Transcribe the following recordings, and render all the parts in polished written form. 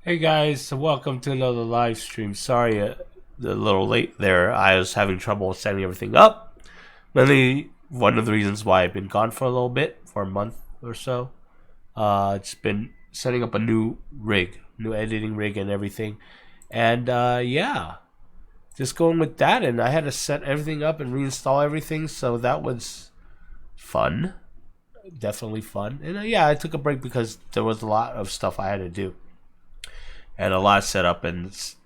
Hey guys, so welcome to another live stream. Sorry, a little late there. I was having trouble setting everything up. Mainly one of the reasons why I've been gone for a little bit, for a month or so. It's been setting up a new rig, new editing rig and everything. And yeah, just going with that. And I had to set everything up and reinstall everything, so that was fun. Definitely fun. And yeah, I took a break because there was a lot of stuff I had to do and a lot set up, and it's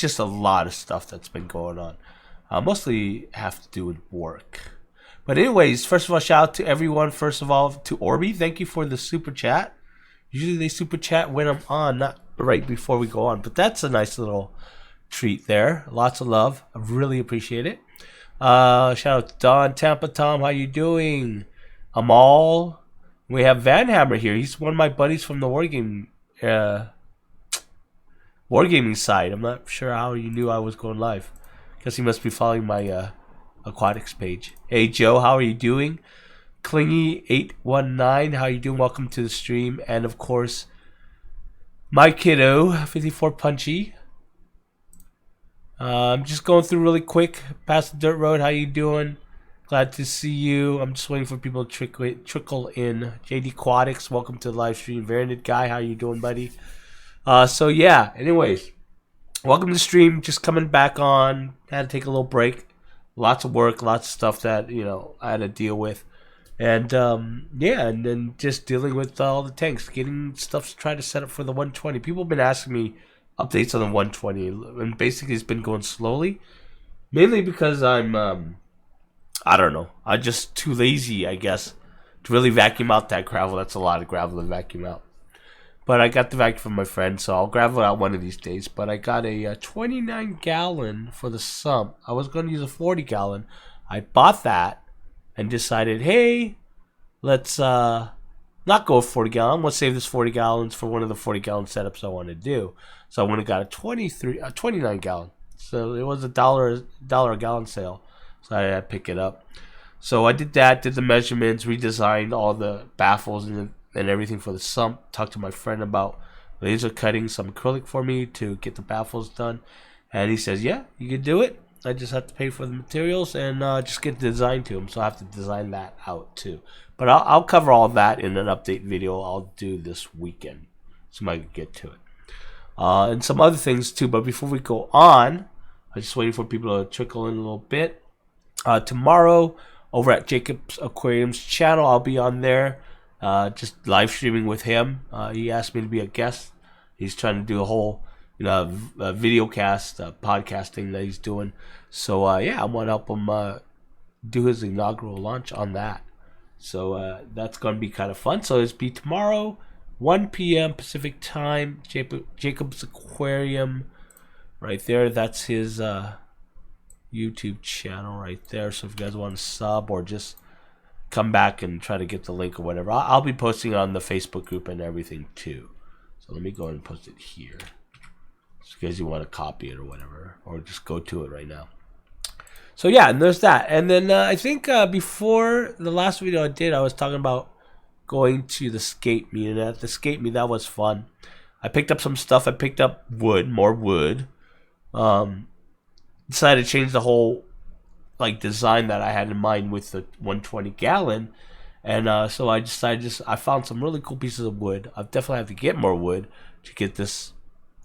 just a lot of stuff that's been going on. Mostly have to do with work. But anyways, first of all, shout out to everyone. First of all, to Orby, thank you for the super chat. Usually they super chat when I'm on, not right before we go on. But that's a nice little treat there. Lots of love. I really appreciate it. Shout out to Don Tampa Tom. How you doing? Amal. We have Van Hammer here. He's one of my buddies from the wargaming side. I'm not sure how you knew I was going live. Guess he must be following my aquatics page. Hey Joe, how are you doing? Clingy819, how you doing? Welcome to the stream. And of course, my kiddo, 54 Punchy. I'm just going through really quick. Past the dirt road, how you doing? Glad to see you. I'm just waiting for people to trickle in. JD Aquatics, welcome to the live stream. Variant guy, how you doing, buddy? So yeah, anyways, welcome to the stream. Just coming back on. Had to take a little break. Lots of work, lots of stuff that, I had to deal with. And yeah, and then just dealing with all the tanks, getting stuff to try to set up for the 120. People have been asking me updates on the 120, and basically it's been going slowly. Mainly because I don't know, I'm just too lazy, I guess, to really vacuum out that gravel. That's a lot of gravel to vacuum out. But I got the vacuum from my friend, so I'll gravel it out one of these days. But I got a 29 gallon for the sump. I was going to use a 40 gallon. I bought that and decided, hey, let's not go with 40 gallon. Let's save this 40 gallons for one of the 40 gallon setups I want to do. So I went and got a 29 gallon. So it was dollar a gallon sale. So I had to pick it up. So I did that, did the measurements, redesigned all the baffles and everything for the sump. Talked to my friend about laser cutting some acrylic for me to get the baffles done, and he says, yeah, you can do it. I just have to pay for the materials and just get the design to him. So I have to design that out too. But I'll cover all that in an update video I'll do this weekend, so I can get to it. And some other things too. But before we go on, I'm just waiting for people to trickle in a little bit. Tomorrow over at Jacob's Aquarium's channel, I'll be on there. Just live streaming with him. He asked me to be a guest. He's trying to do a whole, video cast, podcasting that he's doing. So yeah, I want to help him do his inaugural launch on that. So that's going to be kind of fun. So it's be tomorrow, 1 p.m. Pacific time. Jacob's Aquarium, right there. That's his YouTube channel right there. So if you guys want to sub or just come back and try to get the link or whatever, I'll be posting on the Facebook group and everything too. So let me go ahead and post it here, so in case you want to copy it or whatever, or just go to it right now. So yeah, and there's that. And then I think before the last video I did, I was talking about going to the skate meet, and at the skate meet, that was fun. I picked up some stuff. I picked up wood, more wood. Decided to change the whole design that I had in mind with the 120 gallon, and so I decided I found some really cool pieces of wood. I'll definitely have to get more wood to get this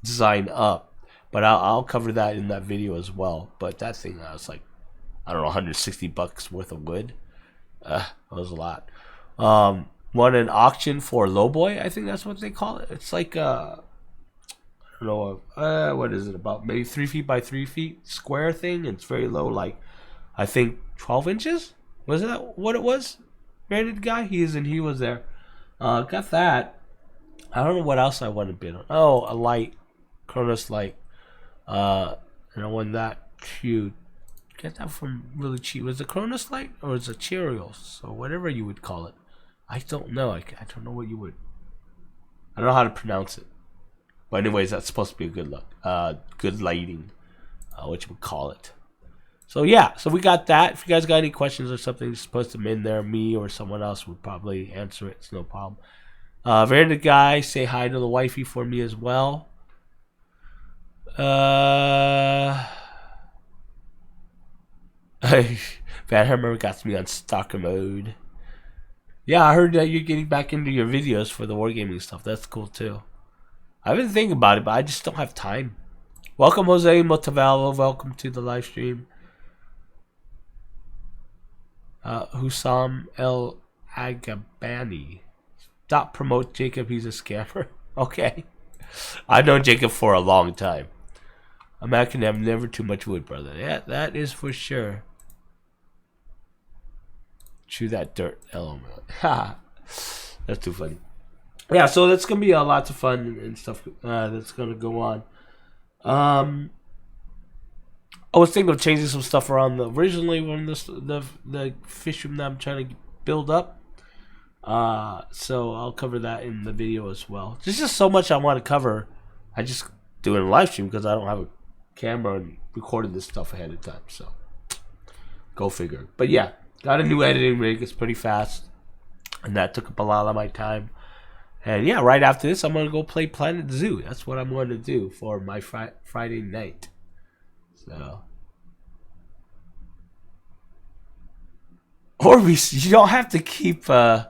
design up, but I'll cover that in that video as well. But that thing, I was like, I don't know, $160 worth of wood. That was a lot. Won an auction for Lowboy, I think that's what they call it. It's like I don't know, what is it, about maybe 3 feet by 3 feet square thing. It's very low, I think 12 inches? Was that what it was? Branded guy? He was there. Got that. I don't know what else I want to bid on. Oh, a light. Cronus light. And I won that too. Get that from really cheap. Was it Cronus light or is it Cheerios? Or whatever you would call it. I don't know. I don't know what you would. I don't know how to pronounce it. But anyways, that's supposed to be a good look. Good lighting. What you would call it. So yeah, so we got that. If you guys got any questions or something, just post them in there. Me or someone else would probably answer it. It's no problem. Veranda guy, say hi to the wifey for me as well. Van Hammer got me on stalker mode. Yeah, I heard that you're getting back into your videos for the wargaming stuff. That's cool too. I've been thinking about it, but I just don't have time. Welcome, Jose Motavallo. Welcome to the live stream. Husam El Agabani. Stop promote Jacob. He's a scammer. Okay. I've known Jacob for a long time. I'm acting. I'm never too much wood, brother. Yeah, that is for sure. Chew that dirt, LOL. That's too funny. Yeah, so that's gonna be lots of fun and stuff that's gonna go on. I was thinking of changing some stuff around originally when the fish room that I'm trying to build up. So I'll cover that in the video as well. There's just so much I want to cover. I just do it in a live stream because I don't have a camera and recorded this stuff ahead of time. So go figure. But yeah, got a new editing rig. It's pretty fast, and that took up a lot of my time. And yeah, right after this, I'm gonna go play Planet Zoo. That's what I'm going to do for my Friday night. So, Orbeez, you don't have to keep. I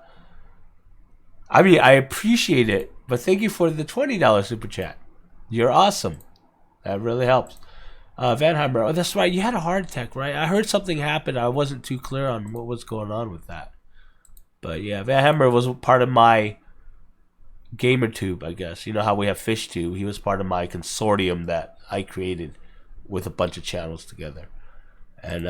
mean, I appreciate it, but thank you for the $20 super chat. You're awesome. That really helps. Van Heimer, oh, that's right. You had a heart attack, right? I heard something happened. I wasn't too clear on what was going on with that. But yeah, Van Heimer was part of my GamerTube, I guess. You know how we have FishTube? He was part of my consortium that I created with a bunch of channels together. And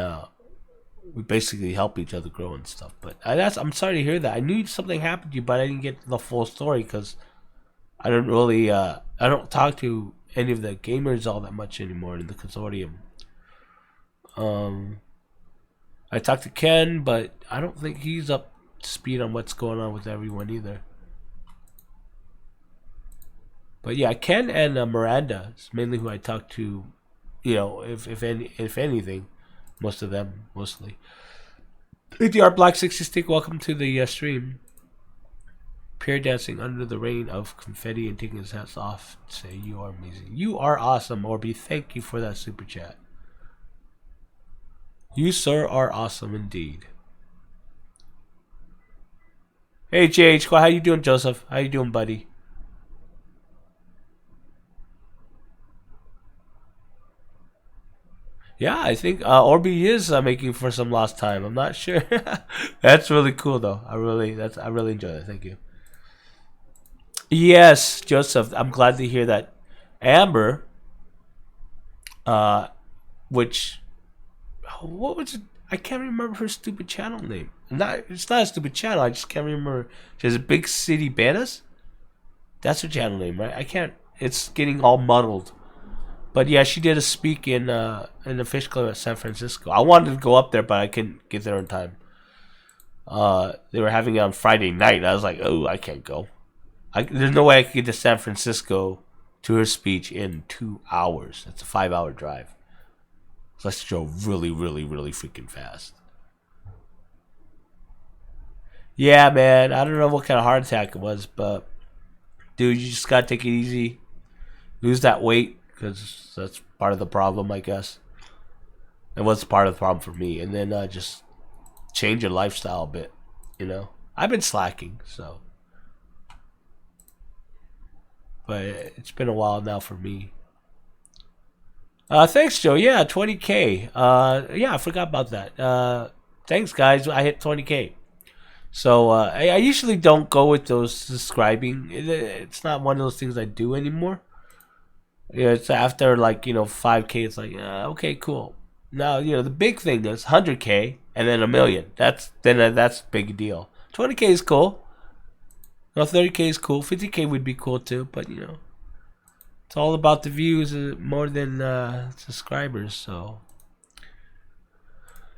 we basically help each other grow and stuff. But I'm sorry to hear that. I knew something happened to you, but I didn't get the full story because I don't really, I don't talk to any of the gamers all that much anymore in the consortium. I talked to Ken, but I don't think he's up to speed on what's going on with everyone either. But yeah, Ken and Miranda is mainly who I talk to. You know, if anything, most of them mostly. ADR Black 60 Stick, welcome to the stream. Peer dancing under the rain of confetti and taking his hats off. Say you are amazing. You are awesome, Orby. Thank you for that super chat. You, sir, are awesome indeed. Hey, JH, how you doing, Joseph? How you doing, buddy? Yeah, I think Orby is making for some lost time. I'm not sure. That's really cool, though. I really enjoy it. Thank you. Yes, Joseph. I'm glad to hear that. Amber, which what was it? I can't remember her stupid channel name. It's not a stupid channel. I just can't remember. She has a Big City Bananas. That's her channel name, right? I can't. It's getting all muddled. But yeah, she did a speak in the fish club at San Francisco. I wanted to go up there, but I couldn't get there in time. They were having it on Friday night. I was like, oh, I can't go. There's no way I could get to San Francisco to her speech in 2 hours. That's a 5-hour drive. So let's go really, really, really freaking fast. Yeah, man. I don't know what kind of heart attack it was, but dude, you just gotta take it easy. Lose that weight. Because that's part of the problem, I guess. And what's part of the problem for me. And then just change your lifestyle a bit, you know. I've been slacking, so. But it's been a while now for me. Thanks, Joe. Yeah, 20K. Yeah, I forgot about that. Thanks, guys. I hit 20K. So I usually don't go with those subscribing. It's not one of those things I do anymore. Yeah, it's after 5K. It's like okay, cool. Now the big thing is 100K and then 1 million. That's a big deal. 20K is cool. 30K is cool. 50K would be cool too. But it's all about the views more than subscribers. So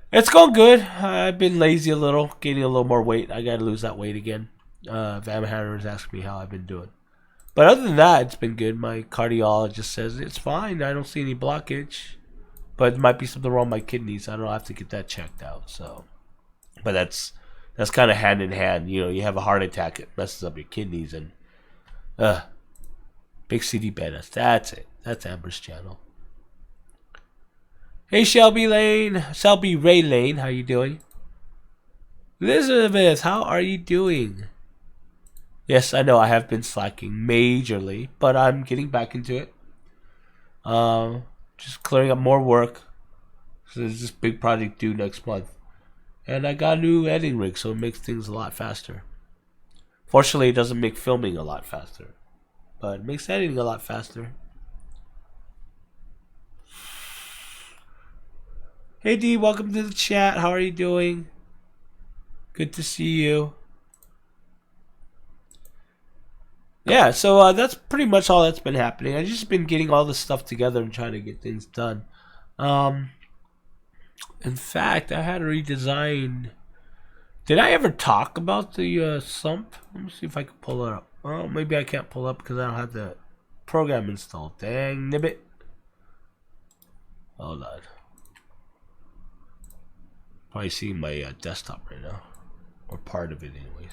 it's going good. I've been lazy a little, gaining a little more weight. I gotta lose that weight again. Van Hammer is asking me how I've been doing. But other than that, it's been good. My cardiologist says it's fine. I don't see any blockage. But it might be something wrong with my kidneys. I don't know. I have to get that checked out. So, but that's That's kind of hand in hand. You know, you have a heart attack, it messes up your kidneys, and big CD beta. That's it. That's Amber's channel. Hey, Shelby Ray Lane, how you doing? Elizabeth, how are you doing? Yes, I know I have been slacking majorly, but I'm getting back into it. Just clearing up more work. So there's this big project due next month. And I got a new editing rig, so it makes things a lot faster. Fortunately, it doesn't make filming a lot faster, but it makes editing a lot faster. Hey D, welcome to the chat. How are you doing? Good to see you. Yeah, so that's pretty much all that's been happening. I've just been getting all this stuff together and trying to get things done. In fact, I had to redesign. Did I ever talk about the sump? Let me see if I can pull it up. Oh, maybe I can't pull it up because I don't have the program installed. Dang nibbit. Hold on. Probably seeing my desktop right now, or part of it, anyways.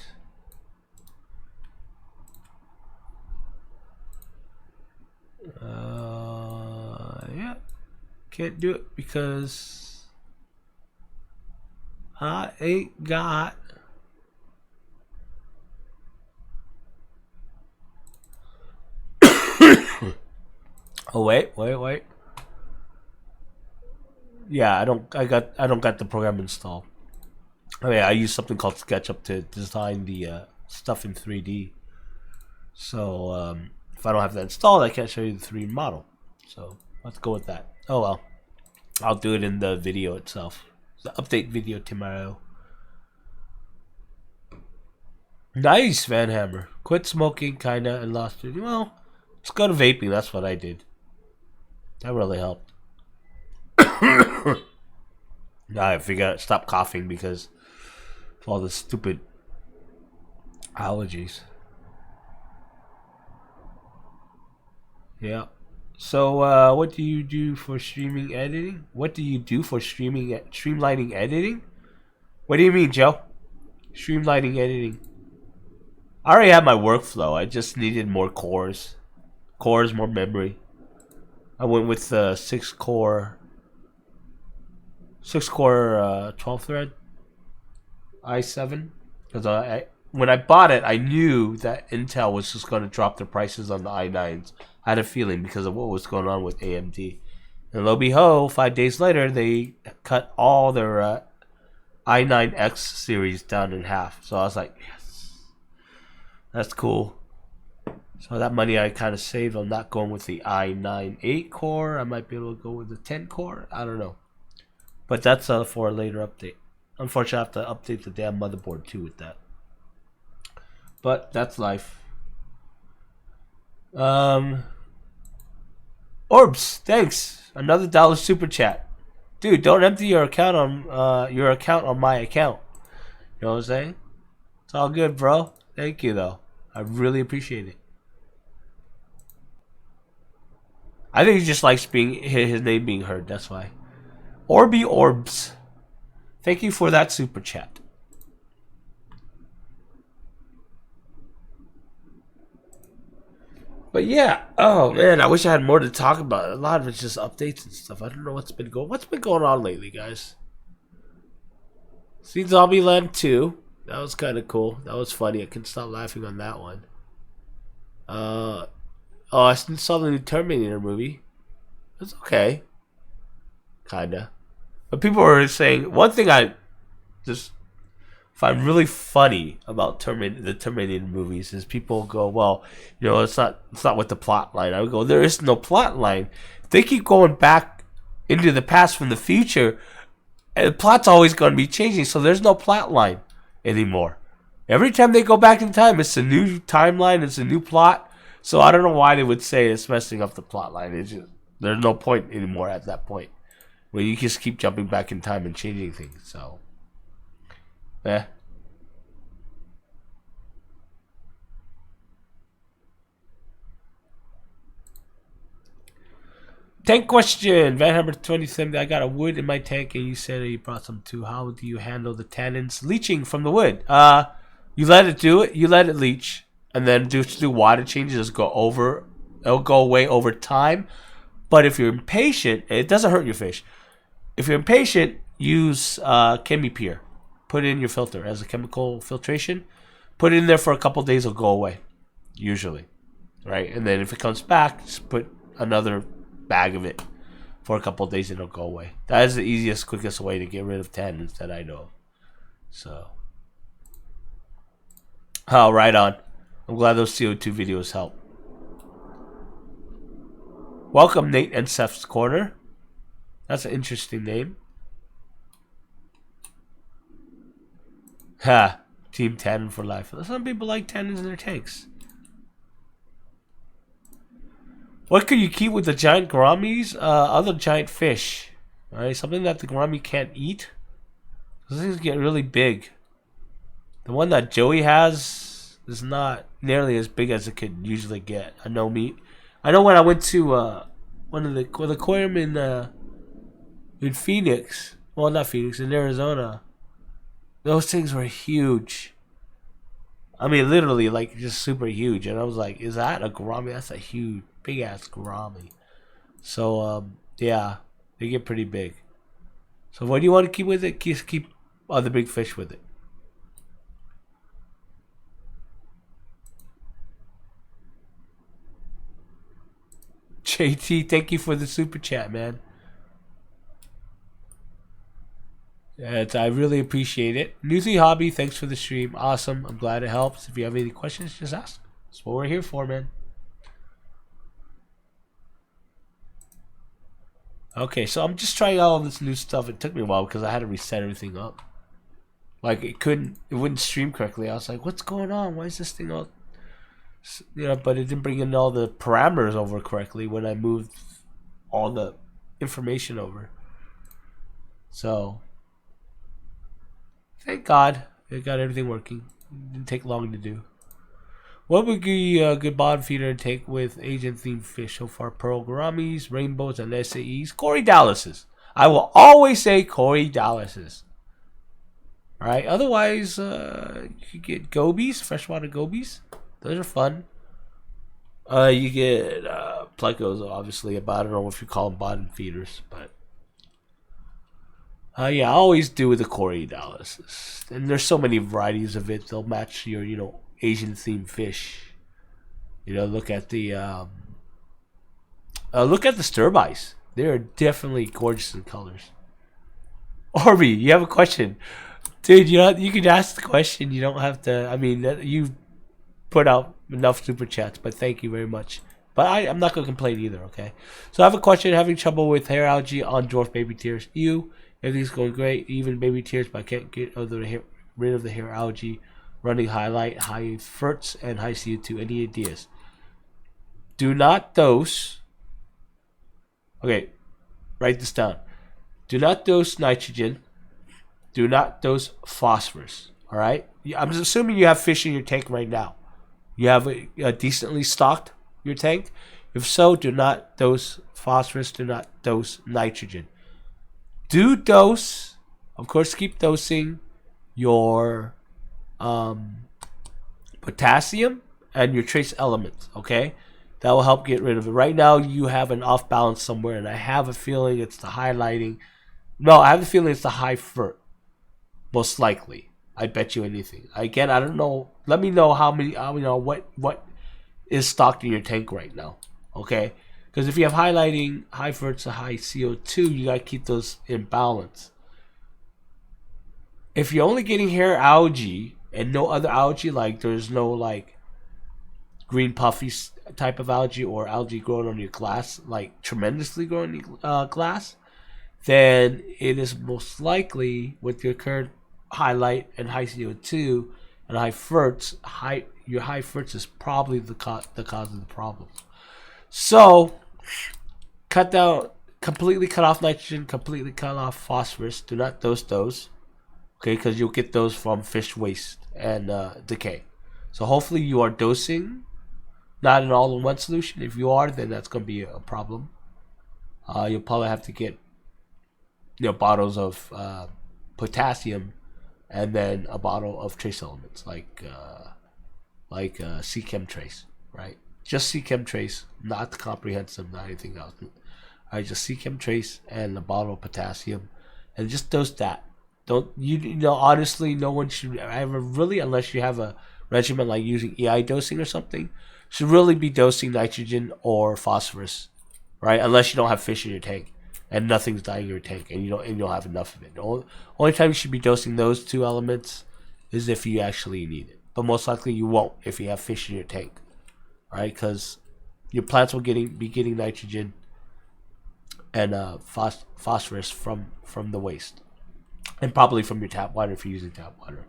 Yeah, can't do it because I ain't got. Oh wait. Yeah, I don't got the program installed. I mean, I use something called SketchUp to design the stuff in 3D. So if I don't have that installed, I can't show you the 3D model. So let's go with that. Oh well, I'll do it in the video itself. The update video tomorrow. Nice, Van Hammer. Quit smoking, kinda, and lost it. Well, let's go to vaping. That's what I did. That really helped. Now I figured stop coughing because of all the stupid allergies. Yeah. So, what do you do for streaming editing? What do you do for streamlining editing? What do you mean, Joe? Streamlining editing. I already have my workflow. I just needed more cores. More memory. I went with the 6-core 12 thread i7 because I when I bought it, I knew that Intel was just going to drop the prices on the i9s. I had a feeling because of what was going on with AMD. And lo and behold, 5 days later, they cut all their i9X series down in half. So I was like, yes, that's cool. So that money I kind of saved on not going with the i9 8-core. I might be able to go with the 10-core. I don't know. But that's for a later update. Unfortunately, I have to update the damn motherboard too with that. But that's life. Orbs, thanks. Another $1 super chat. Dude, don't empty your account on my account. You know what I'm saying? It's all good, bro. Thank you though. I really appreciate it. I think he just likes his name being heard. That's why. Orby Orbs, thank you for that super chat. But yeah, oh man, I wish I had more to talk about. A lot of it's just updates and stuff. I don't know what's been going on lately, guys. See Zombieland 2. That was kind of cool. That was funny. I couldn't stop laughing on that one. I saw the new Terminator movie. It was okay. Kinda. But people were saying, one thing I just find really funny about the Terminator movies is people go, well, you know, it's not with the plot line. I would go, there is no plot line. They keep going back into the past from the future, and the plot's always going to be changing, so there's no plot line anymore. Every time they go back in time, it's a new timeline, it's a new plot. So I don't know why they would say it's messing up the plot line. It's just, there's no point anymore at that point, where you just keep jumping back in time and changing things. So, Tank question. Van Hammer 27. I got a wood in my tank and you said you brought some too. How do you handle the tannins leaching from the wood? You let it do it. You let it leach. And then just do water changes. It'll go away over time. But if you're impatient, it doesn't hurt your fish. If you're impatient, use ChemiPure. Put it in your filter as a chemical filtration. Put it in there for a couple days. It'll go away. Usually. Right? And then if it comes back, just put another bag of it for a couple of days and it'll go away. That is the easiest, quickest way to get rid of tannins that I know. So, oh, right on. I'm glad those CO2 videos help. Welcome, Nate and Seth's Corner. That's an interesting name. Ha! Team Tannin for life. Some people like tannins in their tanks. What could you keep with the giant gouramis? Other giant fish. Alright, something that the gourami can't eat. Those things get really big. The one that Joey has is not nearly as big as it could usually get. I know when I went to one of the aquarium in Phoenix. Well, not Phoenix, in Arizona. Those things were huge. I mean, literally, like, just super huge. And I was like, is that a gourami? That's a huge, big-ass gourami. So, yeah, they get pretty big. So what do you want to keep with it? Keep other big fish with it. JT, thank you for the super chat, man. I really appreciate it. Newsy Hobby, thanks for the stream. Awesome. I'm glad it helps. If you have any questions, just ask. That's what we're here for, man. Okay, so I'm just trying out all this new stuff. It took me a while because I had to reset everything up. Like, it wouldn't stream correctly. I was like, what's going on? Why is this thing all... but it didn't bring in all the parameters over correctly when I moved all the information over. So... thank God it got everything working. It didn't take long to do. What would be a good bottom feeder and take with Asian themed fish so far? Pearl gouramis, rainbows, and SAEs. Corey Dallases. I will always say Corey Dallases. Alright, otherwise, you could get gobies, freshwater gobies. Those are fun. You get plecos, obviously. I don't know if you call them bottom feeders, but. Yeah, I always do with the Corey Dallas. And there's so many varieties of it. They'll match your, Asian themed fish. Look at the stir-bys. They're definitely gorgeous in colors. Orby, you have a question. Dude, you can ask the question. You don't have to. I mean, you put out enough super chats, but thank you very much. But I'm not going to complain either, okay? So I have a question. Having trouble with hair algae on dwarf baby tears. Everything's going great, even baby tears, but I can't get rid of the hair algae. Running highlight, high FERTs, and high CO2. Any ideas? Do not dose. Okay, write this down. Do not dose nitrogen. Do not dose phosphorus. All right? I'm assuming you have fish in your tank right now. You have a decently stocked your tank. If so, do not dose phosphorus. Do not dose nitrogen. Do dose, of course, keep dosing your potassium and your trace elements, okay? That will help get rid of it. Right now, you have an off balance somewhere, and I have a feeling it's the highlighting. No, I have a feeling it's the high FERT, most likely. I bet you anything. Again, I don't know. Let me know what is stocked in your tank right now, okay? Because if you have highlighting, high FERTs, a high CO2, you gotta keep those in balance. If you're only getting hair algae and no other algae, like there's no like green puffy type of algae or algae growing on your glass, like tremendously growing on your glass, then it is most likely with your current highlight and high CO2 and high FERTs, your high FERTs is probably the cause of the problem. So, completely cut off nitrogen, completely cut off phosphorus. Do not dose those, okay? Because you'll get those from fish waste and decay. So hopefully you are dosing, not an all-in-one solution. If you are, then that's going to be a problem. you'll probably have to get bottles of potassium, and then a bottle of trace elements like sea chem trace, right? Just sea chem trace, not the comprehensive, not anything else. All right, just sea chem trace and a bottle of potassium, and just dose that. Don't honestly, no one should ever really, unless you have a regimen like using EI dosing or something, should really be dosing nitrogen or phosphorus, right? Unless you don't have fish in your tank and nothing's dying in your tank and you don't have enough of it. The only time you should be dosing those two elements is if you actually need it. But most likely you won't if you have fish in your tank, right? Because your plants will be getting nitrogen and phosphorus from the waste, and probably from your tap water if you're using tap water.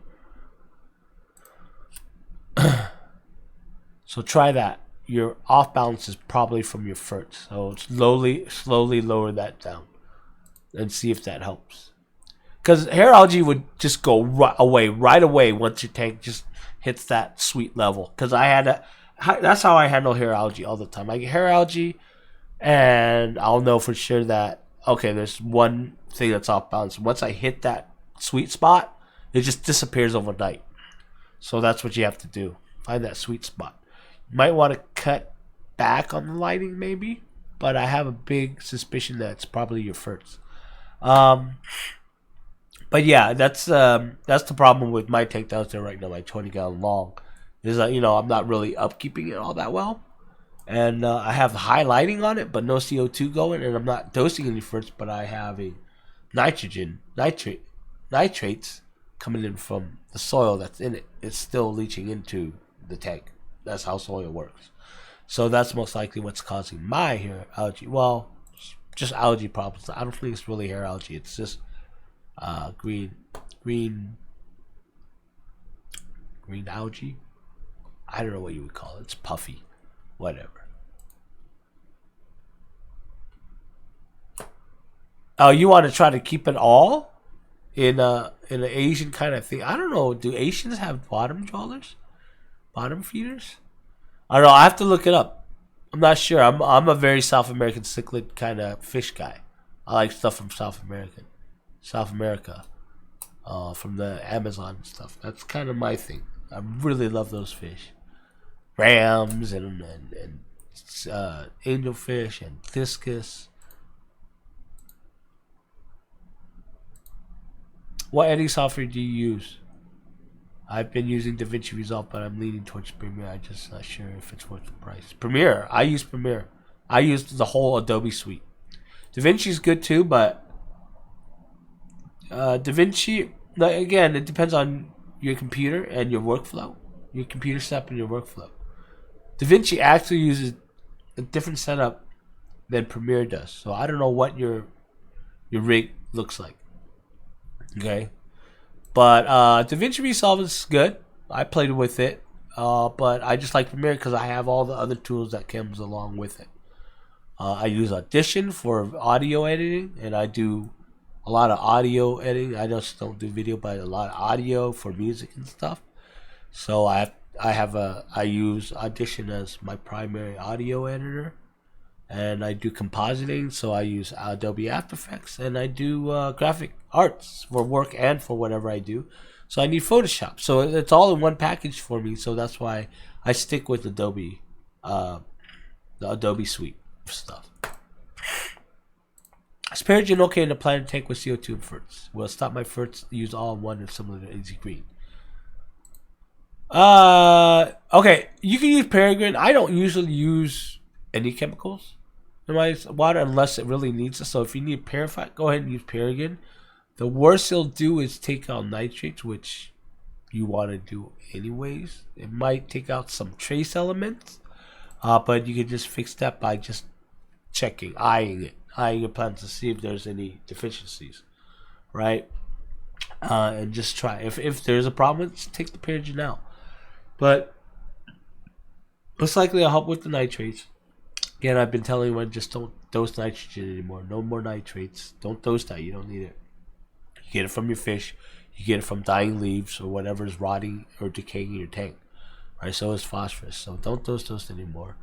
So try that. Your off balance is probably from your ferts. So slowly lower that down and see if that helps. Because hair algae would just go right away once your tank just hits that sweet level. Because that's how I handle hair algae all the time. I get hair algae, and I'll know for sure that, okay, there's one thing that's off balance. Once I hit that sweet spot, it just disappears overnight. So that's what you have to do. Find that sweet spot. You might want to cut back on the lighting maybe, but I have a big suspicion that it's probably your ferts. But yeah, that's the problem with my tank down there right now, my 20-gallon long, is that I'm not really upkeeping it all that well, and I have high lighting on it, but no CO2 going, and I'm not dosing any ferts, but I have a nitrates coming in from the soil that's in it. It's still leaching into the tank. That's how soil works. So that's most likely what's causing my hair algae. Well, just algae problems. I don't think it's really hair algae. It's just green algae. I don't know what you would call it. It's puffy, whatever. Oh, you want to try to keep it all in an Asian kind of thing? I don't know. Do Asians have bottom dwellers? Bottom feeders? I don't know. I have to look it up. I'm not sure. I'm a very South American cichlid kind of fish guy. I like stuff from South America, from the Amazon and stuff. That's kind of my thing. I really love those fish, rams and angelfish and discus. What editing software do you use? I've been using DaVinci Resolve, but I'm leaning towards Premiere. I'm just not sure if it's worth the price. Premiere. I use Premiere. I used the whole Adobe suite. DaVinci's good too, but DaVinci, again, it depends on your computer and your workflow. Your computer setup and your workflow. DaVinci actually uses a different setup than Premiere does. So I don't know what your rig looks like. Okay? But DaVinci Resolve is good. I played with it. But I just like Premiere because I have all the other tools that comes along with it. I use Audition for audio editing, and I do a lot of audio editing. I just don't do video, but a lot of audio for music and stuff. So I use Audition as my primary audio editor, and I do compositing. So I use Adobe After Effects, and I do graphic arts for work and for whatever I do. So I need Photoshop. So it's all in one package for me. So that's why I stick with Adobe, the Adobe suite of stuff. Asparagine okay in the plant tank with CO2 and ferts. Will stop my ferts use all in one and similar to Easy Green. Okay, you can use Peregrine. I don't usually use any chemicals in my water unless it really needs it. So if you need Purify, go ahead and use Peregrine. The worst it'll do is take out nitrates, which you want to do anyways. It might take out some trace elements, but you can just fix that by just checking, eyeing your plants to see if there's any deficiencies, right? And just try. If there's a problem, just take the Peregrine out. But most likely I'll help with the nitrates. Again, I've been telling you, just don't dose nitrogen anymore. No more nitrates. Don't dose that. You don't need it. You get it from your fish. You get it from dying leaves or whatever is rotting or decaying in your tank. Right? So is phosphorus. So don't dose those anymore.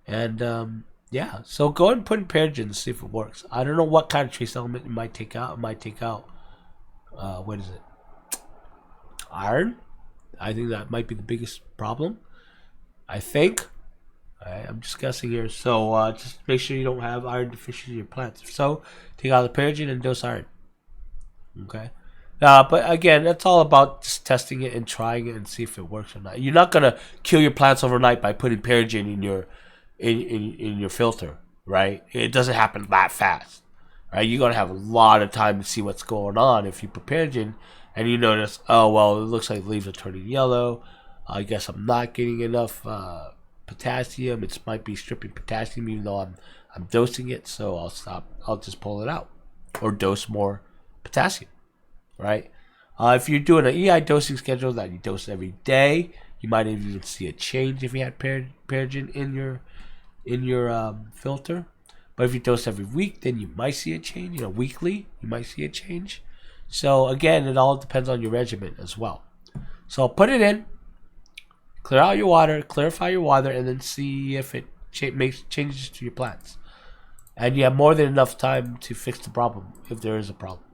And Yeah, so go ahead and put in Perogen and see if it works. I don't know what kind of trace element it might take out. It might take out, what is it? Iron. I think that might be the biggest problem. I think. I'm just guessing here. So just make sure you don't have iron deficiency in your plants. If so, take out the Perogen and dose iron. Okay. But again, that's all about just testing it and trying it and see if it works or not. You're not gonna kill your plants overnight by putting Perogen in your in your filter, right? It doesn't happen that fast, right? You're gonna have a lot of time to see what's going on if you put Perogen and you notice, oh well, it looks like the leaves are turning yellow. I guess I'm not getting enough potassium. It might be stripping potassium, even though I'm dosing it. So I'll stop. I'll just pull it out or dose more potassium, right? If you're doing an EI dosing schedule that you dose every day, you might even see a change if you had Perogen in your filter. But if you dose every week, then you might see a change. You know, weekly, you might see a change. So again, it all depends on your regimen as well. So put it in, clear out your water, clarify your water, and then see if it makes changes to your plants. And you have more than enough time to fix the problem if there is a problem.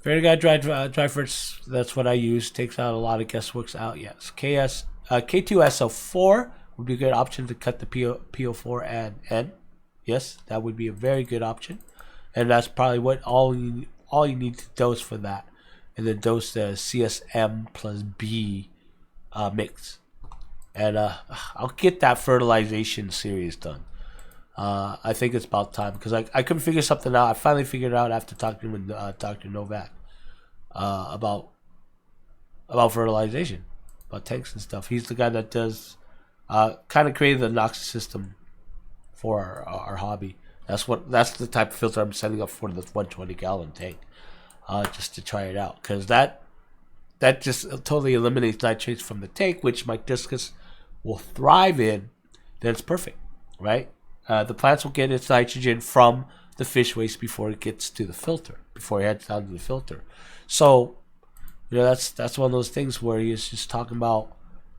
Very guy dry fruits. That's what I use. Takes out a lot of guessworks out. Yes, K2SO4 would be a good option to cut the PO4 and N. Yes, that would be a very good option, and that's probably what all you need to dose for that, and then dose the CSM plus B mix, and I'll get that fertilization series done. I think it's about time because I couldn't figure something out. I finally figured it out after talking with Dr. Novak about fertilization, about tanks and stuff. He's the guy that does kind of created the Nox system for our hobby. That's the type of filter I'm setting up for the 120-gallon tank, just to try it out because that just totally eliminates nitrates from the tank, which my discus will thrive in. Then it's perfect, right? The plants will get its nitrogen from the fish waste before it gets to the filter, before it heads down to the filter. So, you know, that's one of those things where he's just talking about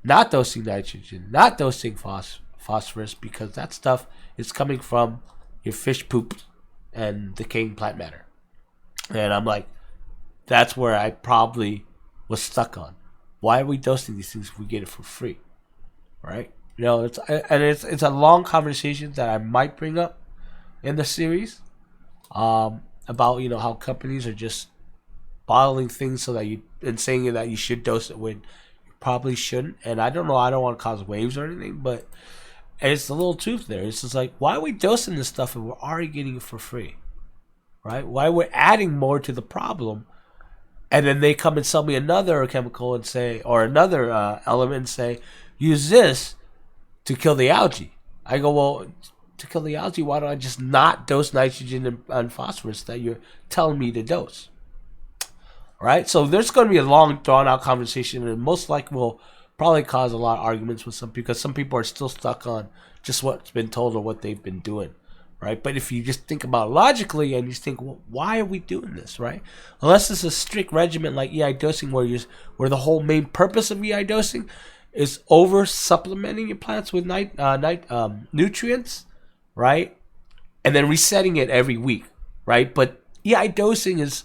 not dosing nitrogen, not dosing phosphorus, because that stuff is coming from your fish poop and decaying plant matter. And I'm like, that's where I probably was stuck on. Why are we dosing these things if we get it for free, right? You know, it's a long conversation that I might bring up in the series about, you know, how companies are just bottling things so that and saying that you should dose it when you probably shouldn't. And I don't know, I don't want to cause waves or anything, but it's a little truth there. It's just like, why are we dosing this stuff if we're already getting it for free, right? Why we're adding more to the problem, and then they come and sell me another chemical and say, or another element and say, use this to kill the algae. I go, well, to kill the algae, why don't I just not dose nitrogen and phosphorus that you're telling me to dose? Right? So there's going to be a long, drawn-out conversation, and most likely will probably cause a lot of arguments with some people, because some people are still stuck on just what's been told or what they've been doing, right? But if you just think about it logically and you think, well, why are we doing this, right? Unless it's a strict regimen like EI dosing, where the whole main purpose of EI dosing is over supplementing your plants with nutrients, right? And then resetting it every week, right? But EI dosing is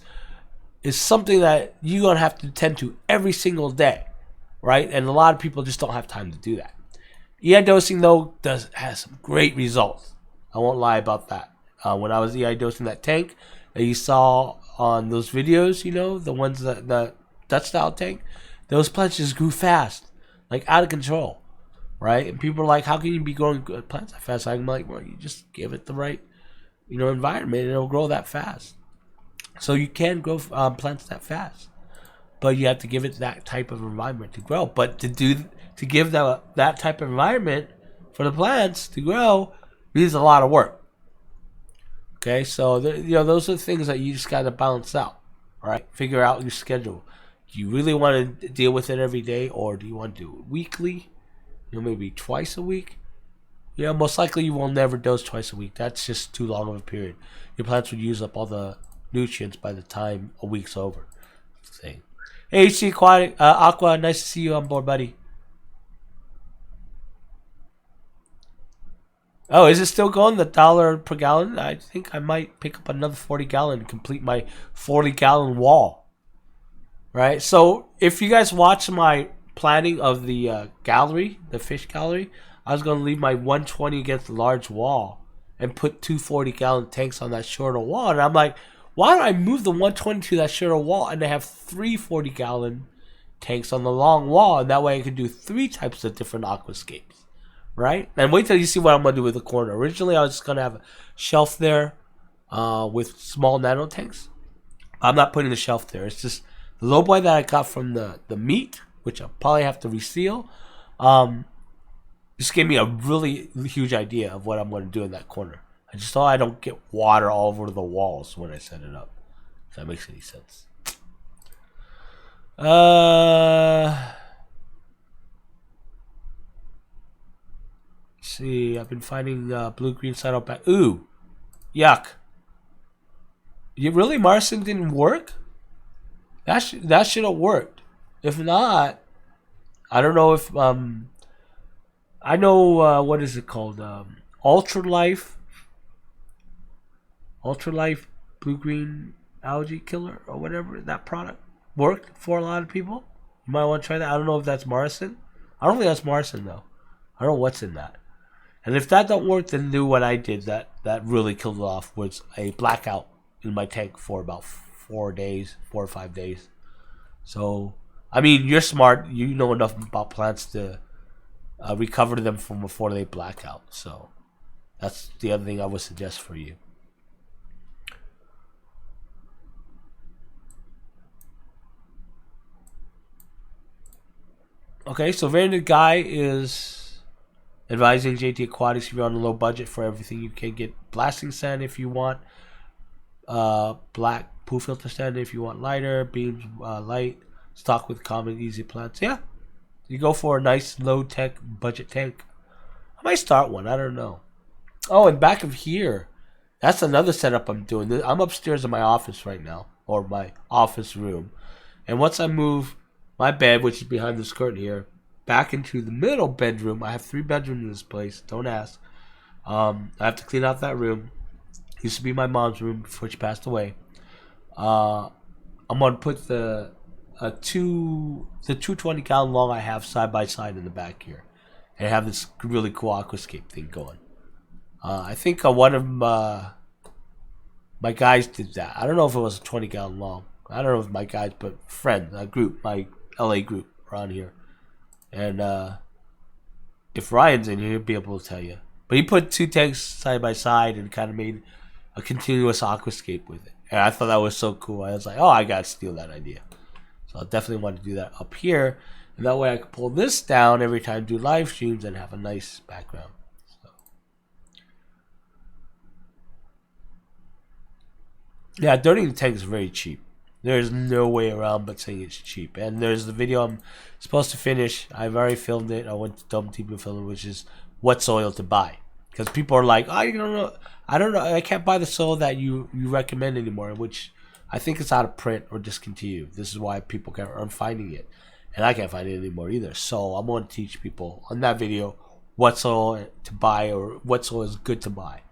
something that you're going to have to tend to every single day, right? And a lot of people just don't have time to do that. EI dosing, though, has some great results. I won't lie about that. When I was EI dosing that tank that you saw on those videos, you know, the ones the Dutch style tank, those plants just grew fast, like out of control, right? And people are like, how can you be growing plants that fast? I'm like, well, you just give it the right, you know, environment and it'll grow that fast. So you can grow plants that fast, but you have to give it that type of environment to grow. But to give that type of environment for the plants to grow needs a lot of work. Okay, so you know, those are the things that you just got to balance out. All right, figure out your schedule. Do you really want to deal with it every day, or do you want to do it weekly? You know, maybe twice a week. Yeah, most likely you will never dose twice a week. That's just too long of a period. Your plants would use up all the nutrients by the time a week's over. Thing. Hey, HC Aquatic, Aqua, nice to see you on board, buddy. Oh, is it still going? The dollar per gallon? I think I might pick up another 40 gallon and complete my 40 gallon wall. Right? So, if you guys watch my planning of the gallery, the fish gallery, I was going to leave my 120 against the large wall and put two 40 gallon tanks on that shorter wall. And I'm like, why don't I move the 120 to that shorter wall and I have three 40 gallon tanks on the long wall? And that way I could do three types of different aquascapes. Right? And wait till you see what I'm going to do with the corner. Originally, I was just going to have a shelf there with small nano tanks. I'm not putting the shelf there. It's just the low boy that I got from the meat, which I'll probably have to reseal. Just gave me a really huge idea of what I'm going to do in that corner. I just thought I don't get water all over the walls when I set it up. If that makes any sense. See, I've been finding blue-green side out back. Ooh, yuck. You really, Marson didn't work? That should have worked. If not, I don't know if I know what is it called? Ultralife blue-green algae killer or whatever. That product worked for a lot of people. You might want to try that. I don't know if that's Marson. I don't think that's Marson though. I don't know what's in that. And if that don't work, then do what I did. That really killed it off. Was a blackout in my tank for about 4 or 5 days. So, I mean, you're smart. You know enough about plants to recover them from before they black out. So, that's the other thing I would suggest for you. Okay, so Variant Guy is advising JT Aquatics if you're on a low budget for everything. You can get blasting sand if you want, black pool filter sand if you want lighter, beams light, stock with common easy plants. Yeah, you go for a nice low tech budget tank. I might start one. I don't know. Oh, and back of here, that's another setup I'm doing. I'm upstairs in my office right now, or my office room, and once I move my bed, which is behind this curtain here, back into the middle bedroom. I have 3 bedrooms in this place. Don't ask. I have to clean out that room. Used to be my mom's room before she passed away. I'm gonna put the 220 gallon long I have side by side in the back here, and have this really cool aquascape thing going. I think one of my guys did that. I don't know if it was a 20 gallon long. I don't know if my guys, but a group, my LA group around here. And if Ryan's in here, he'll be able to tell you. But he put 2 tanks side by side and kind of made a continuous aquascape with it. And I thought that was so cool. I was like, oh, I got to steal that idea. So I definitely want to do that up here. And that way I can pull this down every time I do live streams and have a nice background. So. Yeah, dirtying the tank is very cheap. There's no way around but saying it's cheap. And there's the video I'm supposed to finish. I've already filmed it. I went to Dumb TV to film it, which is what soil to buy. Because people are like, I don't know. I can't buy the soil that you recommend anymore, which I think it's out of print or discontinued. This is why people aren't finding it. And I can't find it anymore either. So I'm going to teach people on that video what soil to buy or what soil is good to buy.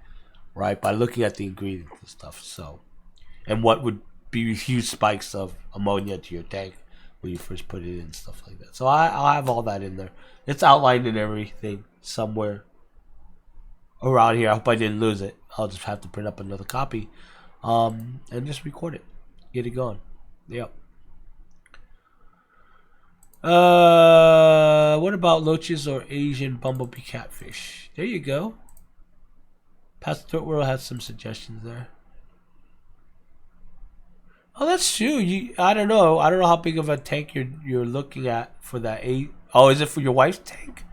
Right? By looking at the ingredients and stuff. So, and what would be huge spikes of ammonia to your tank when you first put it in and stuff like that. So I'll have all that in there. It's outlined in everything somewhere around here. I hope I didn't lose it. I'll just have to print up another copy and just record it. Get it going. Yep. What about loaches or Asian bumblebee catfish? There you go. Pastor World has some suggestions there. Oh, that's true. I don't know. I don't know how big of a tank you're looking at for that 8. Oh, is it for your wife's tank?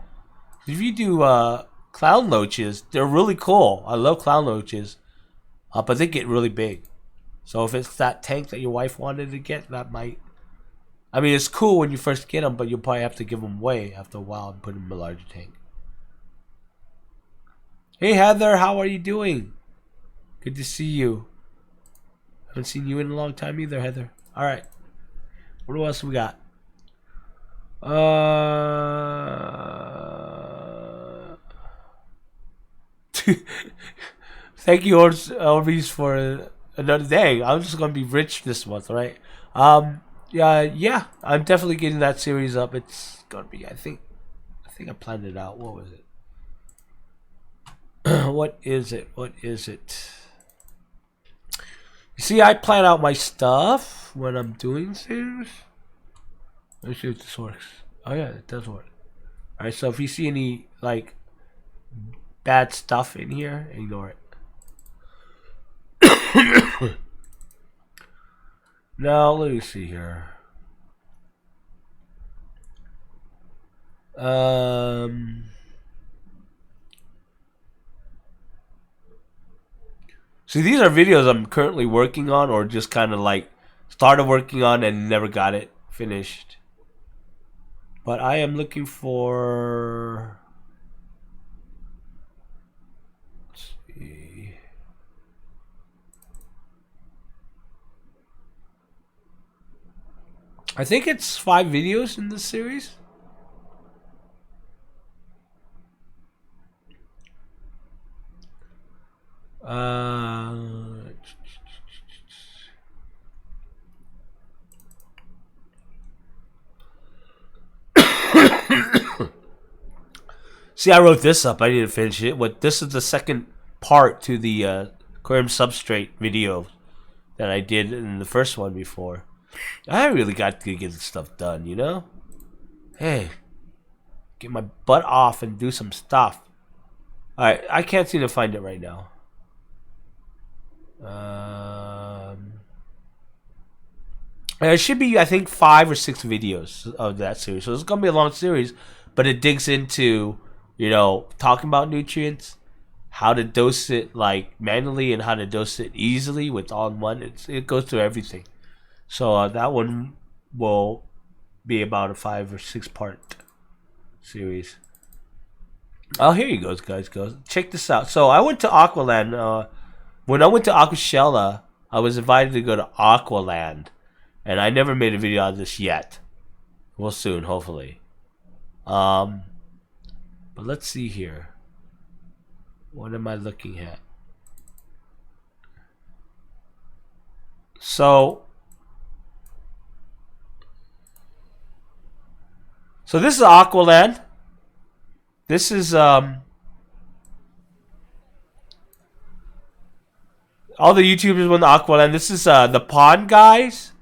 If you do clown loaches, they're really cool. I love clown loaches, but they get really big. So if it's that tank that your wife wanted to get, that might. I mean, it's cool when you first get them, but you'll probably have to give them away after a while and put them in a larger tank. Hey Heather, how are you doing? Good to see you. Haven't seen you in a long time either, Heather. All right. What else we got? Thank you, Orbeez, for another day. I'm just gonna be rich this month, right? Yeah, I'm definitely getting that series up. It's gonna be. I think I planned it out. What was it? What is it? What is it? You see, I plan out my stuff when I'm doing things. Let's see if this works. Oh yeah, it does work. All right, so if you see any like bad stuff in here, ignore it. Now let me see here. See, these are videos I'm currently working on, or just kind of like started working on and never got it finished. But I am looking for. Let's see. I think it's 5 videos in this series. See, I wrote this up. I didn't finish it. This is the second part to the Aquarium substrate video that I did in the first one before. I really got to get this stuff done, you know? Hey, get my butt off and do some stuff. Alright, I can't seem to find it right now. There should be, I think, 5 or 6 videos of that series. So it's going to be a long series, but it digs into, you know, talking about nutrients, how to dose it like manually and how to dose it easily with all in one. It goes through everything. So that one will be about a 5 or 6 part series. Oh, here you go, guys. Check this out. So I went to Aqualand. When I went to Aquashella, I was invited to go to Aqualand. And I never made a video on this yet. Well, soon, hopefully. But let's see here. What am I looking at? So this is Aqualand. This is all the YouTubers went to Aqualand. This is the Pond Guys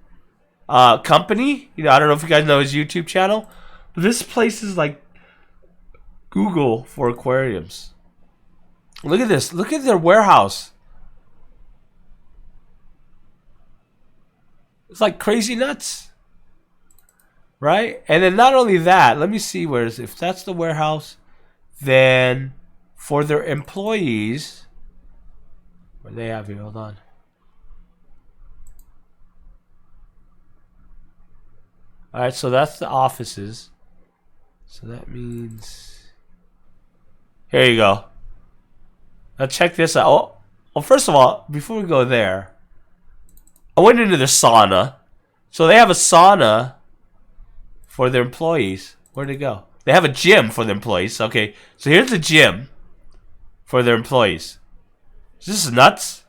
company. You know, I don't know if you guys know his YouTube channel. But this place is like Google for aquariums. Look at this. Look at their warehouse. It's like crazy nuts. Right? And then not only that, let me see if that's the warehouse, then for their employees, what do they have here? Hold on. Alright, so that's the offices. So that means... Here you go. Now check this out. Oh, well, first of all, before we go there, I went into the sauna. So they have a sauna for their employees. Where'd it go? They have a gym for their employees. Okay, so here's the gym for their employees. This is nuts.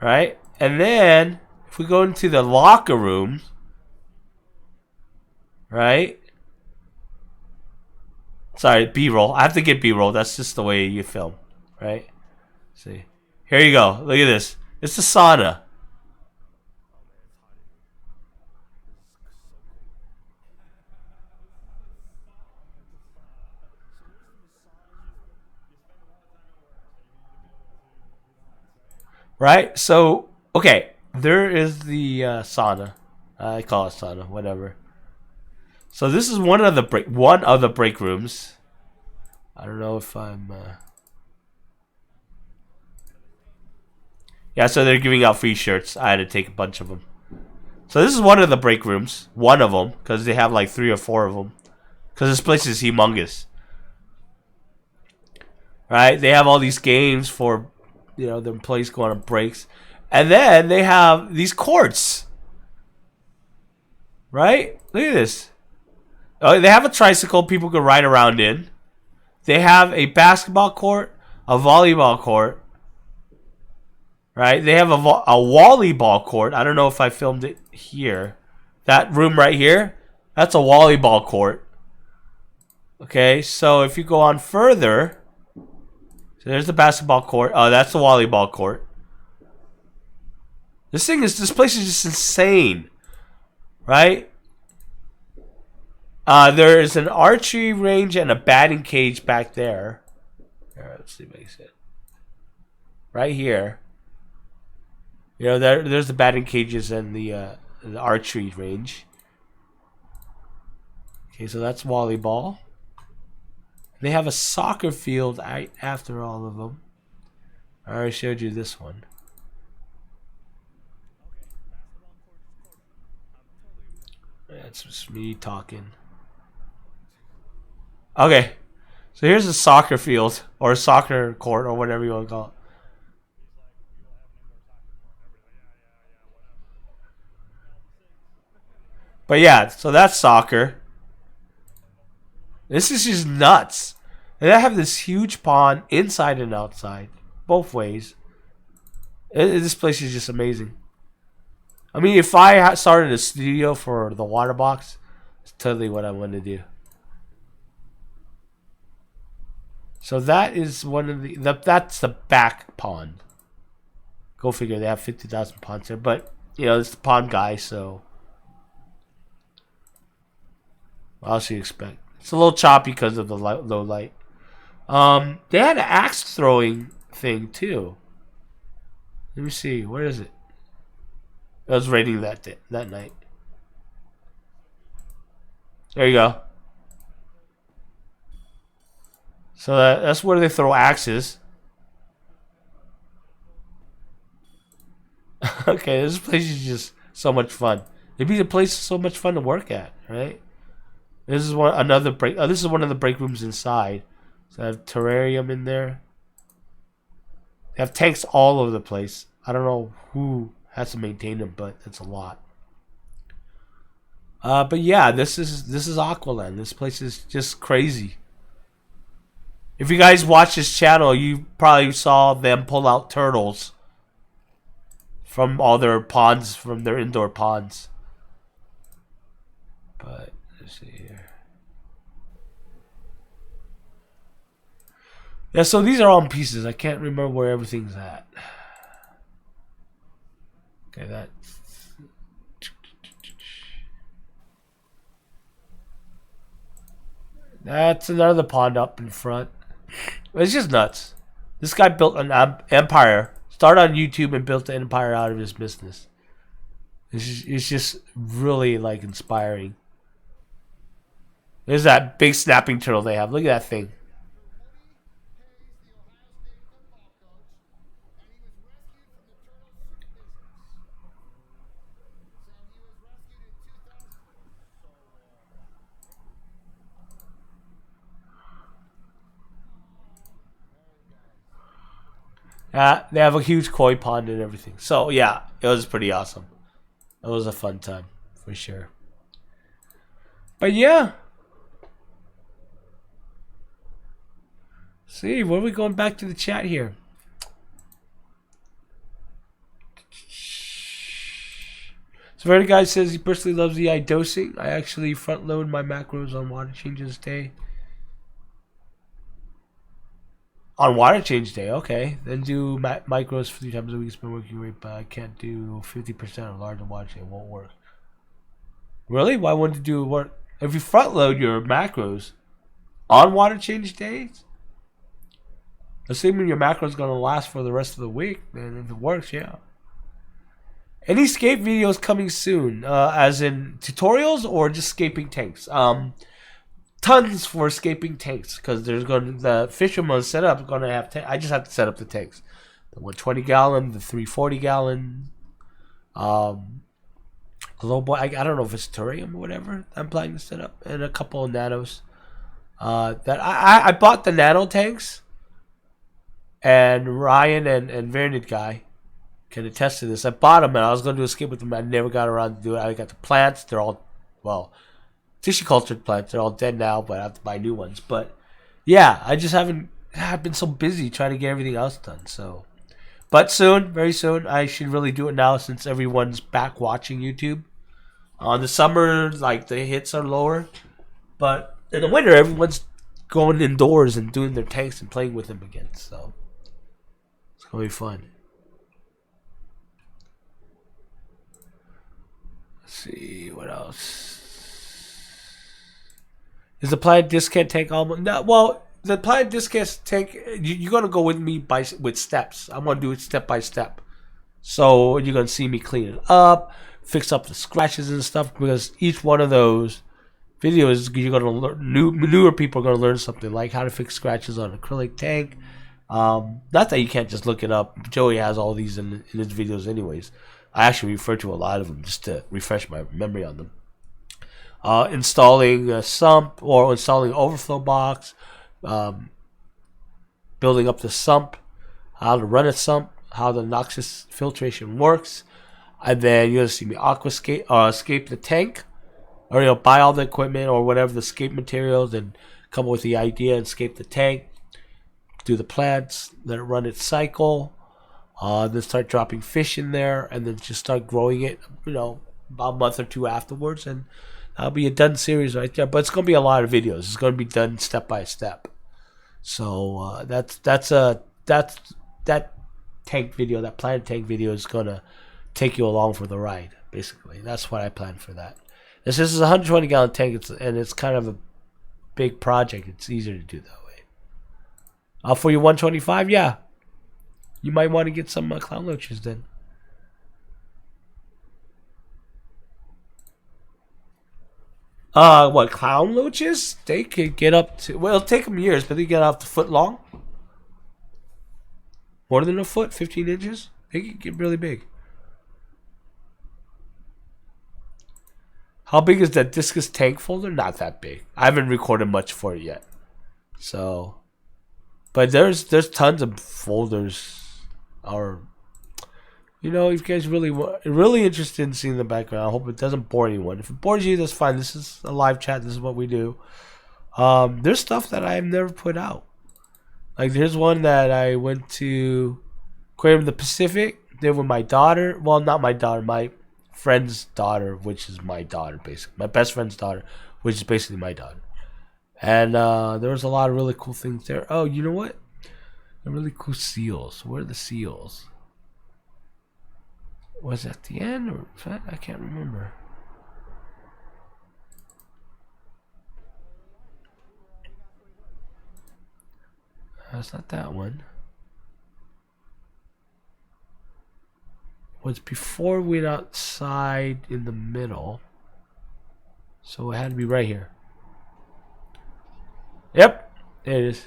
Right? And then, if we go into the locker rooms, right? Sorry, B-roll. I have to get B-roll. That's just the way you film, right? See. Here you go. Look at this. It's the sauna. Right? So, okay. There is the sauna. I call it sauna, whatever. So this is one of the break rooms. I don't know if I'm yeah, so they're giving out free shirts. I had to take a bunch of them. So this is one of the break rooms. One of them, because they have like 3 or 4 of them. Because this place is humongous. right? They have all these games for, you know, the employees going on breaks. And then they have these courts, right? Look at this. Oh, they have a tricycle people can ride around in. They have a basketball court, a volleyball court, right? They have a volleyball court. I don't know if I filmed it here. That room right here, that's a volleyball court. Okay, so if you go on further, so there's the basketball court. Oh, that's the volleyball court. This place is just insane, right? There is an archery range and a batting cage back there. Here, let's see if I can see it. Right here. You know, there's the batting cages and the archery range. Okay, so that's volleyball. They have a soccer field after all of them. I already showed you this one. That's just me talking. Okay, so here's a soccer field or a soccer court or whatever you want to call it. But yeah, so that's soccer. This is just nuts. And I have this huge pond inside and outside, both ways. This place is just amazing. I mean, if I started a studio for the water box, it's totally what I want to do. So that is one of that's the back pond. Go figure, they have 50,000 ponds there. But, you know, it's the pond guy, so what else do you expect? It's a little choppy because of the low light. They had an axe throwing thing, too. Let me see. Where is it? I was raiding that night. There you go. So that's where they throw axes. Okay, this place is just so much fun. It'd be a place so much fun to work at, right? This is another break. This is one of the break rooms inside. So I have terrarium in there. They have tanks all over the place. I don't know who has to maintain them, but it's a lot. But yeah, this is Aqualand. This place is just crazy. If you guys watch this channel, you probably saw them pull out turtles from all their ponds, from their indoor ponds. But let's see here. Yeah, so these are all in pieces. I can't remember where everything's at. Okay, that's another pond up in front. It's just nuts. This guy built an empire. Started on YouTube and built an empire out of his business. It's just really like inspiring. There's that big snapping turtle they have. Look at that thing. They have a huge koi pond and everything. So yeah, it was pretty awesome. It was a fun time for sure. But yeah. See, where are we going back to the chat here? So Verdi Guy says he personally loves the eye dosing. I actually front load my macros on water changes day. On water change day, okay. Then do micros 3 times a week. It's been working great, but I can't do 50% of larger water change. It won't work. Really? Why wouldn't it do work? If you front load your macros on water change days, assuming your macro is going to last for the rest of the week, then if it works, yeah. Any scape videos coming soon, as in tutorials or just scaping tanks? Tons for escaping tanks, because the fisherman setup is going to have I just have to set up the tanks, the 120 gallon, the 340 gallon, global. I don't know if it's terrarium or whatever I'm planning to set up, and a couple of nanos. That I bought the nano tanks And Ryan and Vernon guy can attest to this. I bought them and I was going to do a skip with them. I never got around to do it. I got the plants. They're all, well, tissue cultured plants. They're all dead now, but I have to buy new ones. But yeah, I just haven't. I've been so busy trying to get everything else done. So, but soon, very soon, I should really do it now since everyone's back watching YouTube. On the summer, like the hits are lower, but in the winter, everyone's going indoors and doing their tanks and playing with them again. So it's gonna be fun. Let's see what else. Is the planet discount tank almost? No, well, the planet discount tank. You're gonna go with me with steps. I'm gonna do it step by step. So you're gonna see me clean it up, fix up the scratches and stuff. Because each one of those videos, you're gonna learn. Newer people are gonna learn something like how to fix scratches on an acrylic tank. Not that you can't just look it up. Joey has all these in his videos, anyways. I actually refer to a lot of them just to refresh my memory on them. Installing a sump or installing an overflow box, building up the sump, how to run a sump, how the noxious filtration works, and then you're gonna see me escape the tank, or buy all the equipment or whatever the escape materials and come up with the idea and escape the tank, do the plants, let it run its cycle, then start dropping fish in there, and then just start growing it. About a month or two afterwards, and that'll be a done series right there. But it's gonna be a lot of videos. It's gonna be done step by step. So that tank video, that planet tank video, is gonna take you along for the ride. Basically, that's what I planned for that. This is a 120 gallon tank, and it's kind of a big project. It's easier to do that way. For your 125, yeah, you might want to get some clown loaches then. What, clown loaches? They could get up to, well, it'll take them years, but they get up to foot long. More than a foot, 15 inches. They can get really big. How big is that discus tank folder? Not that big. I haven't recorded much for it yet. So, but there's tons of folders. Or, if you guys really interested in seeing the background, I hope it doesn't bore anyone. If it bores you, that's fine. This is a live chat. This is what we do. There's stuff that I've never put out. Like there's one that I went to Aquarium of the Pacific. There with my daughter. Well, not my daughter. My friend's daughter, which is my daughter, basically. My best friend's daughter, which is basically my daughter. And there was a lot of really cool things there. Oh, you know what? The really cool seals. Where are the seals? Was it at the end or I can't remember. That's not that one. It was before we went outside in the middle. So it had to be right here. Yep, there it is.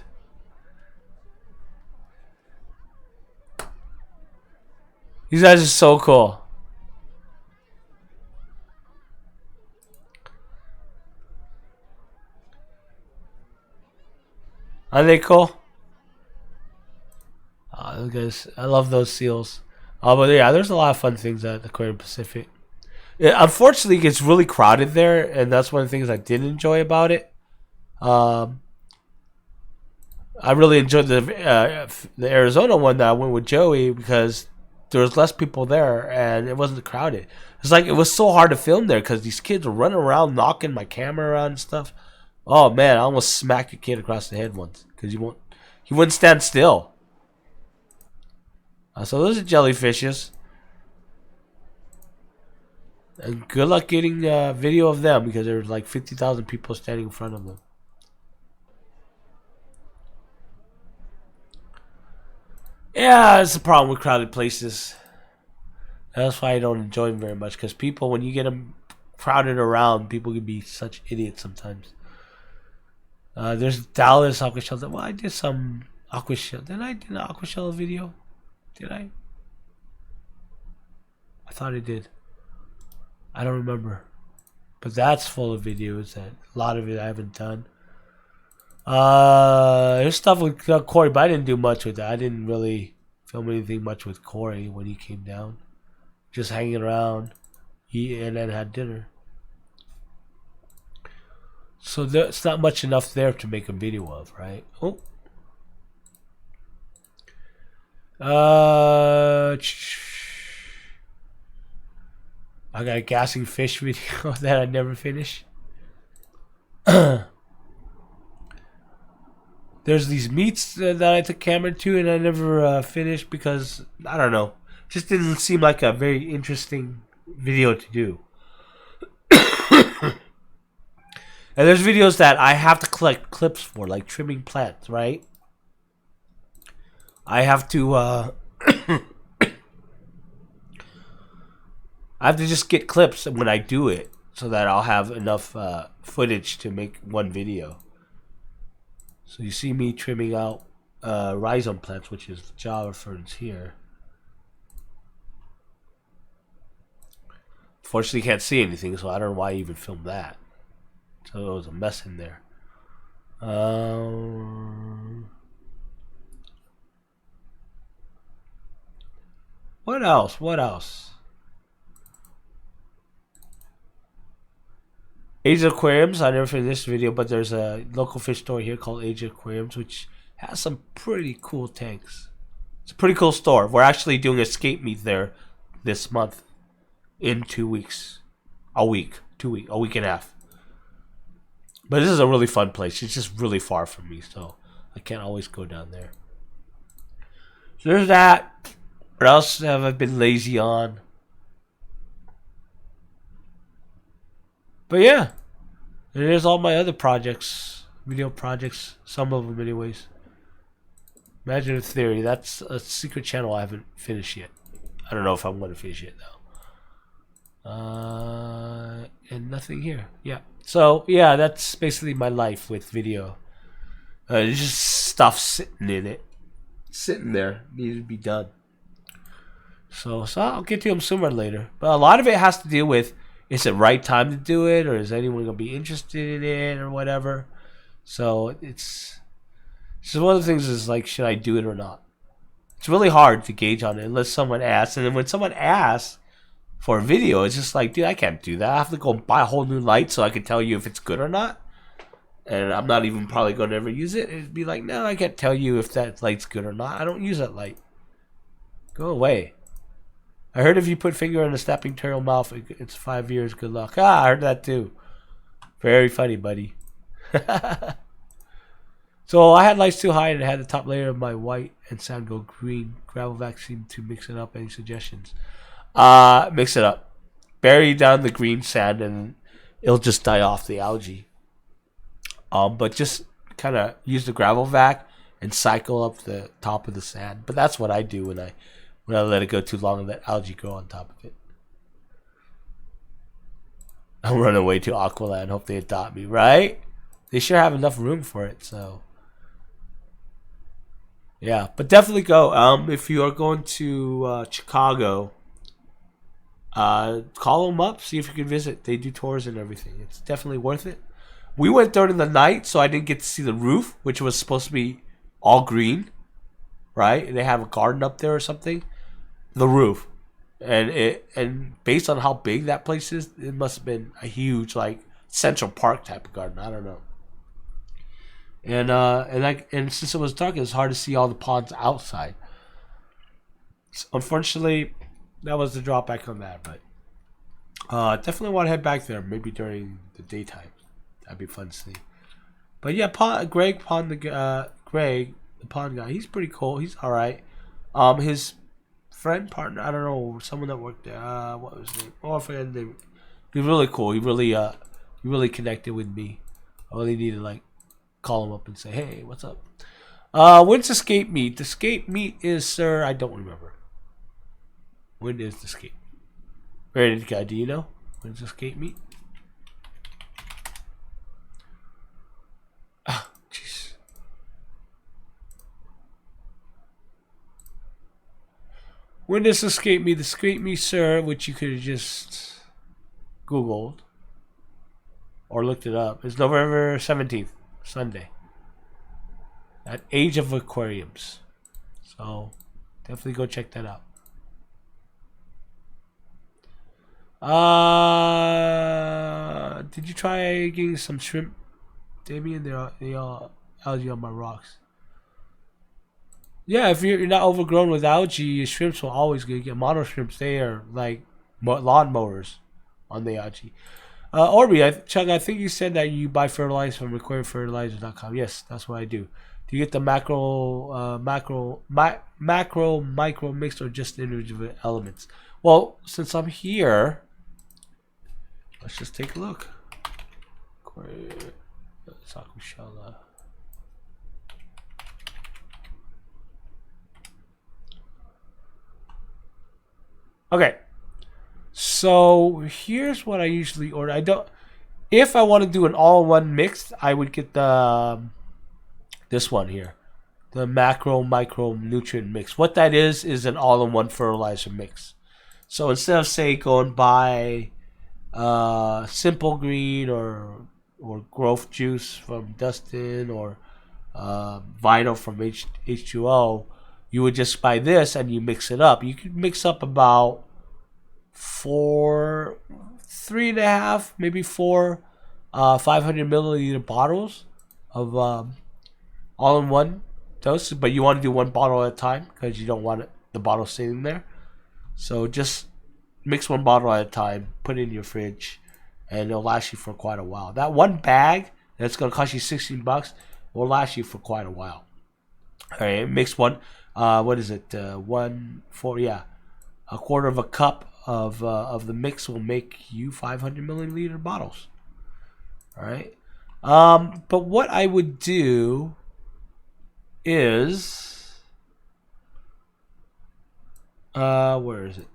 These guys are so cool. Are they cool? Those guys, I love those seals. But yeah, there's a lot of fun things at the Aquarium Pacific. Unfortunately, it gets really crowded there, and that's one of the things I did enjoy about it. I really enjoyed the Arizona one that I went with Joey because there was less people there and it wasn't crowded. It's like it was so hard to film there because these kids were running around knocking my camera around and stuff. Oh man, I almost smacked a kid across the head once because he wouldn't stand still. So those are jellyfishes. And good luck getting a video of them because there were like 50,000 people standing in front of them. Yeah, it's the problem with crowded places. That's why I don't enjoy them very much. Because people, when you get them crowded around, people can be such idiots sometimes. There's Dallas Aquashell. Well, I did some Aquashell. Did I do an Aquashell video? Did I? I thought I did. I don't remember. But that's full of videos. That a lot of it I haven't done. There's stuff with Corey, but I didn't do much with that. I didn't really film anything much with Corey when he came down. Just hanging around, eat, and then had dinner. So there's not much enough there to make a video of, right? Oh. I got a gassing fish video that I never finished. There's these meats that I took camera to and I never finished because, I don't know, just didn't seem like a very interesting video to do. And there's videos that I have to collect clips for, like trimming plants, right? I have to I have to just get clips when I do it so that I'll have enough footage to make one video. So you see me trimming out rhizome plants, which is Java ferns here. Fortunately, you can't see anything, so I don't know why I even filmed that. So it was a mess in there. What else? What else? Age Aquariums. I never finished this video, but there's a local fish store here called Age Aquariums, which has some pretty cool tanks. It's a pretty cool store. We're actually doing a skate meet there this month in 2 weeks. A week and a half. But this is a really fun place. It's just really far from me, so I can't always go down there. So there's that. What else have I been lazy on? But yeah, there's all my other projects, video projects, some of them anyways. Imagine a Theory, that's a secret channel I haven't finished yet. I don't know if I'm going to finish it though. And nothing here. Yeah. So yeah, that's basically my life with video. There's just stuff sitting in it, sitting there, needs to be done. So I'll get to them sooner or later. But a lot of it has to do with, is it right time to do it, or is anyone gonna be interested in it, or whatever. So it's one of the things is like, should I do it or not? It's really hard to gauge on it unless someone asks, and then when someone asks for a video, it's just like, dude, I can't do that. I have to go buy a whole new light so I can tell you if it's good or not. And I'm not even probably going to ever use it. It'd be like, no, I can't tell you if that light's good or not. I don't use that light. Go away. I heard if you put finger in a snapping turtle mouth, it's 5 years. Good luck. I heard that too. Very funny, buddy. So I had lights too high and it had the top layer of my white and sand go green. Gravel vaccine to mix it up. Any suggestions? Mix it up. Bury down the green sand and it'll just die off the algae. But just kind of use the gravel vac and cycle up the top of the sand. But that's what I do when I let it go too long and let algae grow on top of it. I'll run away to Aqualand. Hope they adopt me, right? They sure have enough room for it, so. Yeah, but definitely go. If you are going to Chicago, call them up, see if you can visit. They do tours and everything. It's definitely worth it. We went during the night, so I didn't get to see the roof, which was supposed to be all green, right? And they have a garden up there or something. The roof, and based on how big that place is, it must have been a huge, like, Central Park type of garden. I don't know. And since it was dark, it was hard to see all the ponds outside. So unfortunately, that was the drawback on that. But definitely want to head back there, maybe during the daytime. That'd be fun to see. But yeah, Greg, the pond guy, he's pretty cool. He's all right. His friend, partner, I don't know, someone that worked there. What was his name? Oh, I forget his name. He's really cool. He really connected with me. I only need to like call him up and say, hey, what's up? When's the skate meet? The skate meet is, sir, I don't remember. When is the skate? Very guy, do you know? When's the skate meet? Ah, jeez. When does the skate meet? The skate meet, sir, which you could have just Googled or looked it up, is November 17th, Sunday. at Age of Aquariums. So definitely go check that out. Did you try getting some shrimp, Damien? They all algae on my rocks. Yeah, if you're not overgrown with algae, your shrimps will always get mono shrimps. They are like lawn mowers on the algae. Orby, Chuck, I think you said that you buy fertilizer from aquariumfertilizer.com. Yes, that's what I do. Do you get the macro, micro mix, or just individual elements? Well, since I'm here, let's just take a look. Sakushala. Okay, so here's what I usually order. I don't. If I want to do an all-in-one mix, I would get the this one here, the macro micro nutrient mix. What that is an all-in-one fertilizer mix. So instead of say going by Simple Green or Growth Juice from Dustin or Vinyl from H2O, you would just buy this and you mix it up. You could mix up about 3.5, maybe 4 500 milliliter bottles of all-in-one dose, but you want to do one bottle at a time because you don't want the bottle sitting there. So just mix one bottle at a time, put it in your fridge, and it'll last you for quite a while. That one bag that's going to cost you $16 will last you for quite a while. All right, mix one. What is it? A quarter of a cup of the mix will make you 500 milliliter bottles. All right. But what I would do is, where is it?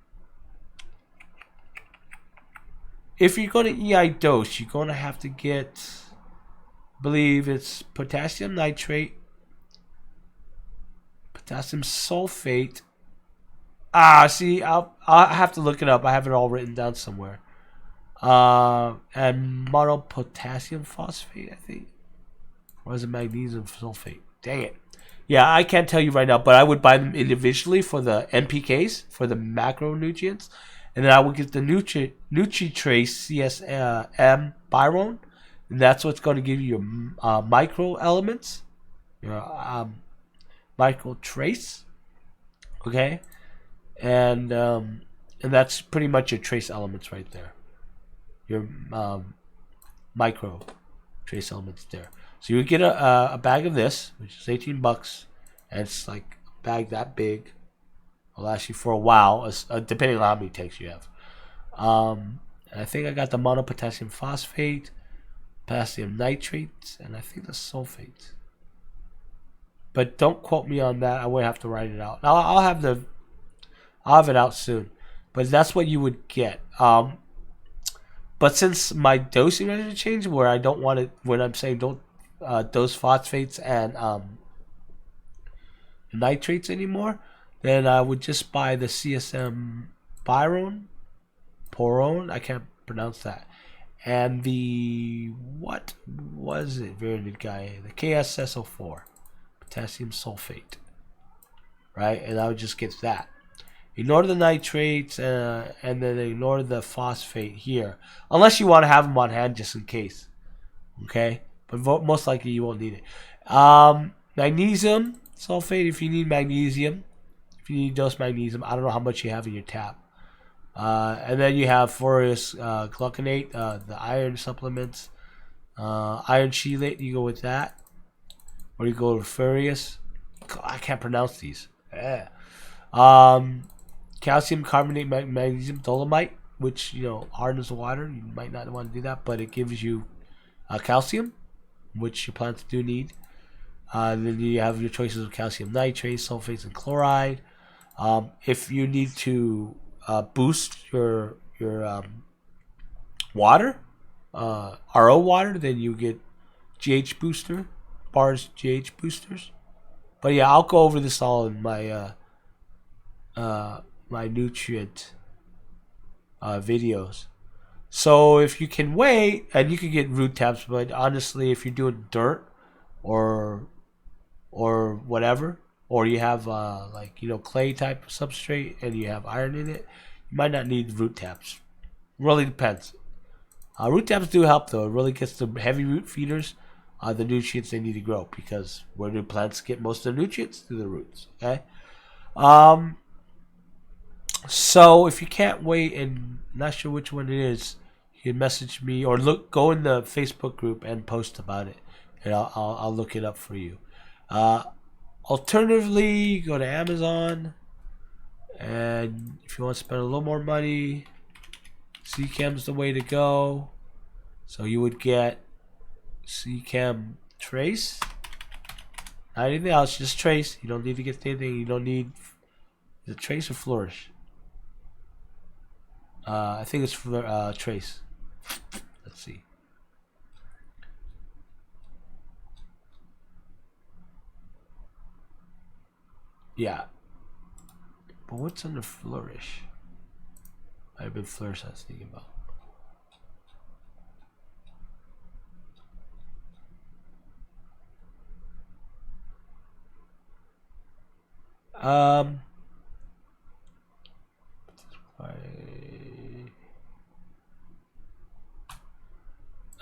If you're going to EI dose, you're going to have to get, I believe it's potassium nitrate, potassium sulfate. See, I'll have to look it up. I have it all written down somewhere. And monopotassium phosphate, I think. Or is it magnesium sulfate? Dang it. Yeah, I can't tell you right now, but I would buy them individually for the NPKs, for the macronutrients. And then I would get the NutriTrace CSM Byron. And that's what's going to give you your micro elements. Your micro trace. Okay? And that's pretty much your trace elements right there. Your micro trace elements there. So you get a bag of this, which is $18, and it's like a bag that big. It'll last you for a while, depending on how many tanks you have. And I think I got the monopotassium phosphate, potassium nitrate, and I think the sulfate. But don't quote me on that. I would have to write it out. Now I'll have it out soon. But that's what you would get. But since my dosing regimen changed, where I don't want it, when I'm saying don't dose phosphates and nitrates anymore, then I would just buy the CSM Poron, I can't pronounce that, and the, what was it, very good guy, the KSSO4, potassium sulfate, right? And I would just get that. Ignore the nitrates and then ignore the phosphate here, unless you want to have them on hand just in case. Okay, but most likely you won't need it. Magnesium sulfate, if you need magnesium. If you need dose magnesium, I don't know how much you have in your tap. And then you have Forest gluconate, the iron supplements. Iron chelate, you go with that. Or you go to Furious. I can't pronounce these. Yeah. Calcium carbonate, magnesium dolomite, which, hardens the water. You might not want to do that, but it gives you calcium, which your plants do need. Then you have your choices of calcium nitrate, sulfates, and chloride. If you need to boost your water, RO water, then you get GH booster, bars GH boosters. But yeah, I'll go over this all in my my nutrient videos. So if you can wait, and you can get root taps, but honestly, if you're doing dirt or or whatever, or you have like clay type substrate and you have iron in it, you might not need root tabs. Really depends. Root tabs do help though. It really gets the heavy root feeders the nutrients they need to grow, because where do plants get most of the nutrients? Through the roots. Okay. So if you can't wait and not sure which one it is, you can message me or go in the Facebook group and post about it, and I'll look it up for you. Alternatively, go to Amazon, and if you want to spend a little more money, CCAM's the way to go. So you would get CCAM Trace. Not anything else, just Trace. You don't need to get anything. You don't need the Trace or Flourish. I think it's for Trace. Let's see. Yeah. But what's under Flourish? Might have been Flourish I was thinking about.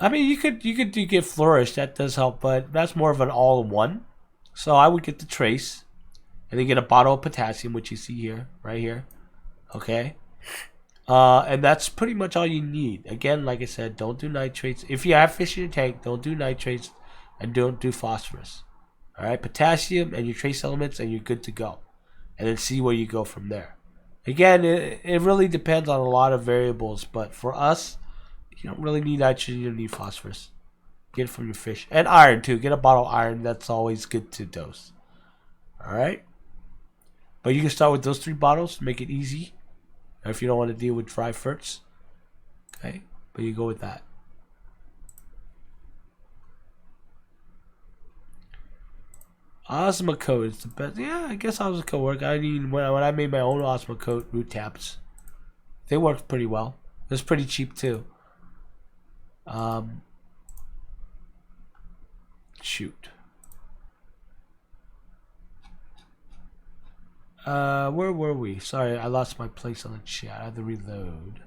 I mean, you could get Flourish. That does help, but that's more of an all-in-one. So I would get the Trace, and then get a bottle of potassium, which you see here, right here. Okay. And that's pretty much all you need. Again, like I said, don't do nitrates. If you have fish in your tank, don't do nitrates, and don't do phosphorus. All right, potassium and your trace elements, and you're good to go. And then see where you go from there. Again, it really depends on a lot of variables, but for us, you don't really need nitrogen, you don't need phosphorus. Get it from your fish. And iron too. Get a bottle of iron. That's always good to dose. Alright? But you can start with those 3 bottles. Make it easy. If you don't want to deal with dry ferts. Okay? But you go with that. Osmocote is the best. Yeah, I guess Osmocote work. I mean, when I made my own Osmocote root tabs, they worked pretty well. It was pretty cheap too. Shoot. Where were we? Sorry, I lost my place on the chat. I had to reload.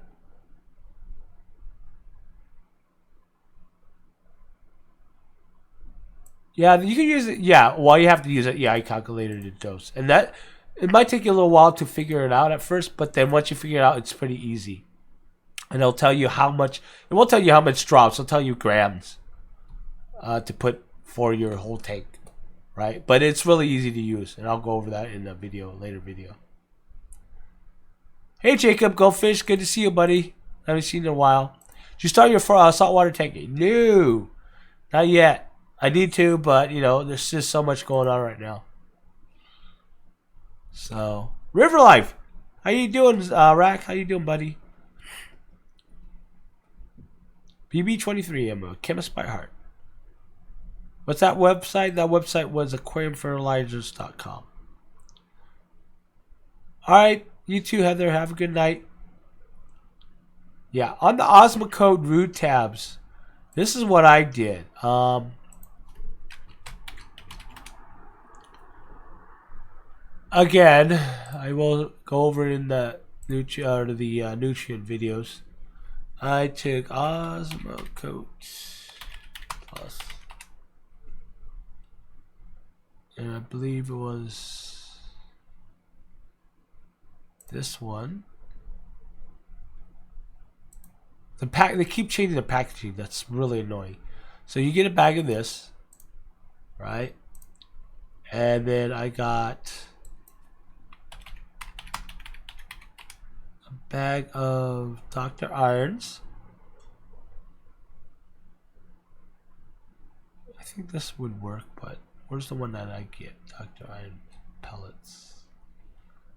Yeah, you can use it. Yeah, well, you have to use it. Yeah, I calculated the dose, and that it might take you a little while to figure it out at first, but then once you figure it out, it's pretty easy. And it'll tell you how much. It won't tell you how much drops. It'll tell you grams to put for your whole tank, right? But it's really easy to use, and I'll go over that in a later video. Hey Jacob, go fish. Good to see you, buddy. Haven't seen you in a while. Did you start your saltwater tank? No, not yet. I need to, but there's just so much going on right now. So, River Life, how you doing, Rack? How you doing, buddy? BB23, I'm a chemist by heart. What's that website? That website was aquariumfertilizers.com. Alright, you too, Heather. Have a good night. Yeah, on the Osmocote root tabs, this is what I did. Again, I will go over in the nutrient videos. I took Osmocote Plus, and I believe it was this one. The pack, they keep changing the packaging. That's really annoying. So you get a bag of this, right? And then I got a bag of Dr. Irons. I think this would work, but where's the one that I get? Dr. Iron pellets.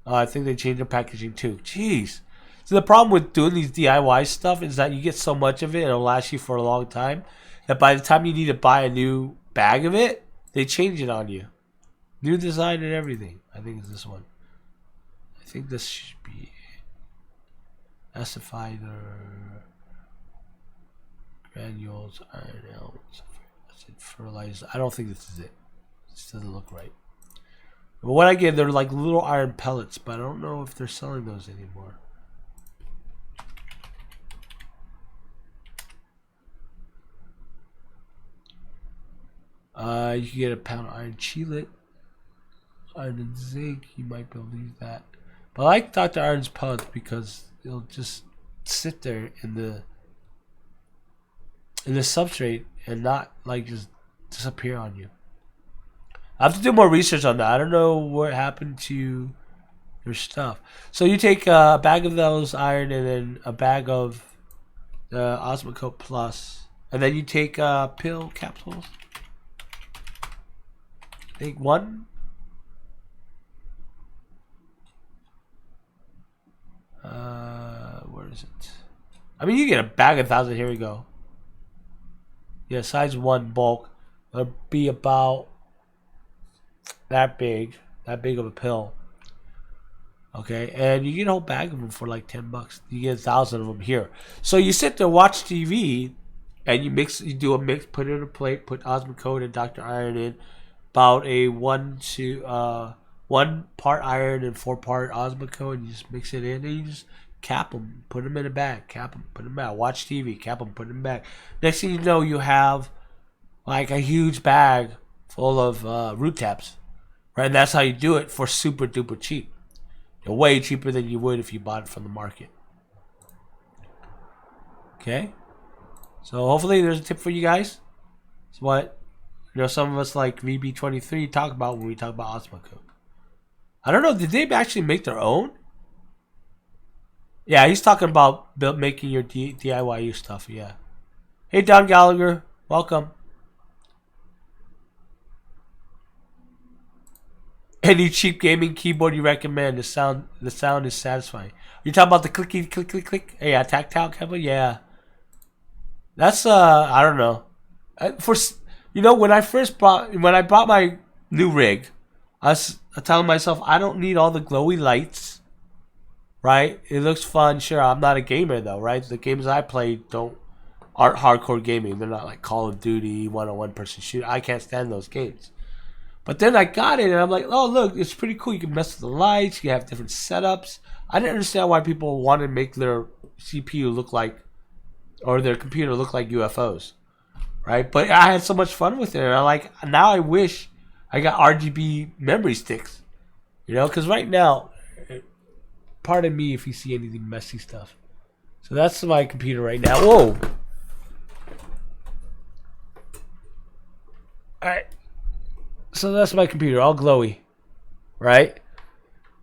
Oh, I think they changed the packaging too. Jeez. So the problem with doing these DIY stuff is that you get so much of it and it'll last you for a long time that by the time you need to buy a new bag of it, they change it on you. New design and everything. I think it's this one. I think this should be acidified or granules, iron elements, acid, fertilizer. I don't think this is it. This doesn't look right. But what I get, they're like little iron pellets, but I don't know if they're selling those anymore. You can get a pound of iron chelat, iron and zinc. You might be able to use that. But I like Dr. Iron's pellets because it'll just sit there in the substrate and not like just disappear on you. I have to do more research on that. I don't know what happened to your stuff. So you take a bag of those iron and then a bag of the Osmocote Plus, and then you take pill capsules. I think one. Where is it? I mean, you get a bag of 1,000. Here we go. Yeah, size 1 bulk. It'll be about that big of a pill. Okay, and you get a whole bag of them for like $10. You get 1,000 of them here. So you sit there, watch TV, and you do a mix, put it in a plate, put Osmocote and Dr. Iron in, about a 1 part iron and 4 part Osmocote, and you just mix it in, and you just cap them, put them in a bag, cap them, put them back, watch TV, cap them, put them back. Next thing you know, you have like a huge bag full of root taps, right? And that's how you do it for super duper cheap. Way cheaper than you would if you bought it from the market. Okay, so hopefully there's a tip for you guys. It's what some of us like VB23 talk about when we talk about Osmocote. I don't know, did they actually make their own? Yeah, he's talking about making your DIY stuff. Yeah. Hey, Don Gallagher, welcome. Any cheap gaming keyboard you recommend? The sound is satisfying. You talking about the clicky click click click? Yeah, tactile keyboard. Yeah, that's I don't know. When I bought my new rig, I was telling myself I don't need all the glowy lights. Right? It looks fun. Sure, I'm not a gamer though. Right? The games I play aren't hardcore gaming. They're not like Call of Duty, one-on-one person shoot. I can't stand those games. But then I got it, and I'm like, oh, look, it's pretty cool. You can mess with the lights. You have different setups. I didn't understand why people want to make their CPU look like, or their computer look like UFOs, right? But I had so much fun with it. And now I wish I got RGB memory sticks, because right now, pardon me if you see anything messy stuff. So that's my computer right now. Whoa. All right. So that's my computer, all glowy, right?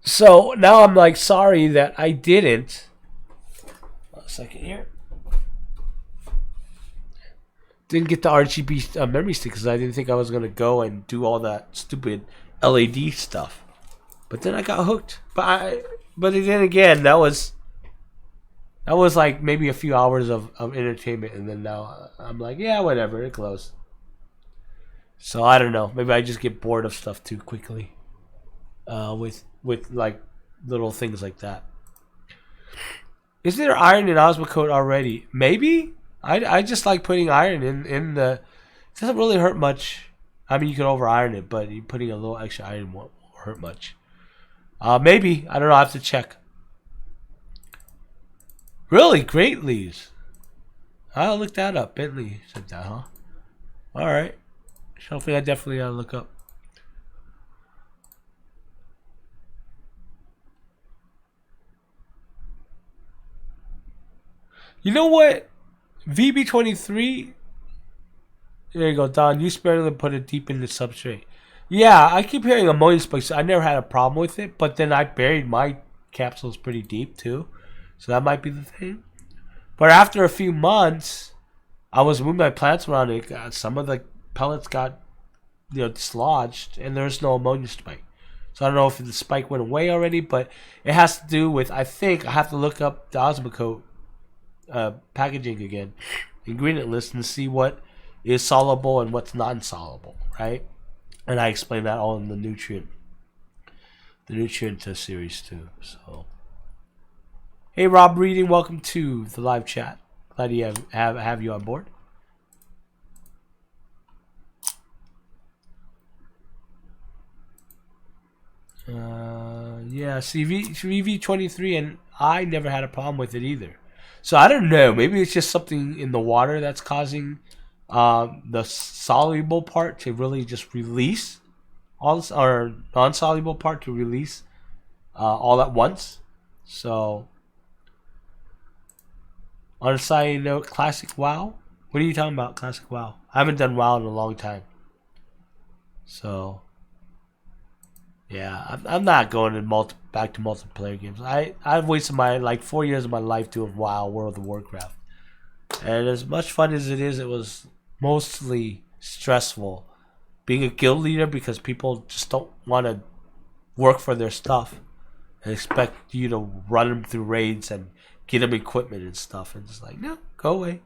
So now I'm like sorry that I didn't. A second here. Didn't get the RGB memory stick because I didn't think I was gonna go and do all that stupid LED stuff. But then I got hooked. But then again, that was like maybe a few hours of entertainment, and then now I'm like, yeah, whatever, it closed. So I don't know. Maybe I just get bored of stuff too quickly. With like little things like that. Is there iron in Osmocote already? Maybe. I just like putting iron in the. It doesn't really hurt much. I mean, you can over iron it, but putting a little extra iron won't hurt much. Maybe. I don't know. I have to check. Really, great leaves. I'll look that up. Bentley said that, huh? All right. Something I definitely gotta look up. You know what? VB23. There you go, Don. You sparingly put it deep in the substrate. Yeah, I keep hearing ammonia spikes. I never had a problem with it, but then I buried my capsules pretty deep too. So that might be the thing. But after a few months, I was moving my plants around. Some of the pellets got dislodged, and there's no ammonia spike. So I don't know if the spike went away already, but it has to do with, I think I have to look up the Osmocote packaging again, ingredient list, and see what is soluble and what's non-soluble, right? And I explain that all in the nutrient series too. So hey, Rob Reading, welcome to the live chat. Glad you have you on board. Yeah, CV23, and I never had a problem with it either. So I don't know. Maybe it's just something in the water that's causing the soluble part to really just release all this, or non-soluble part to release all at once. So on a side note, classic WoW. What are you talking about, classic WoW? I haven't done WoW in a long time. So yeah, I'm not going to back to multiplayer games. I've wasted my 4 years of my life doing WoW, World of Warcraft, and as much fun as it was mostly stressful. Being a guild leader because people just don't want to work for their stuff and expect you to run them through raids and get them equipment and stuff, and just like, no, go away.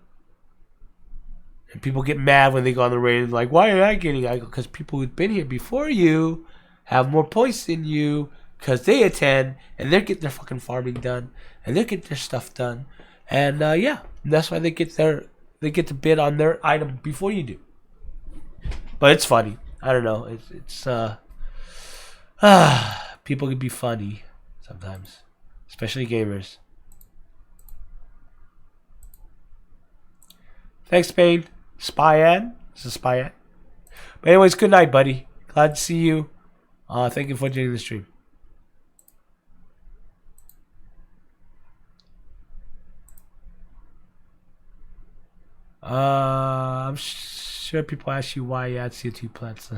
And people get mad when they go on the raid and like, why am I getting? I go, because people who've been here before you have more points than you because they attend and they're getting their fucking farming done and they're getting their stuff done, and yeah, that's why they get to bid on their item before you do. But it's funny. I don't know. It's people can be funny sometimes, especially gamers. Thanks, Spain. Spyan. This is Spyan. But anyways, good night, buddy. Glad to see you. Thank you for joining the stream. I'm sure people ask you why you add CO2 plants.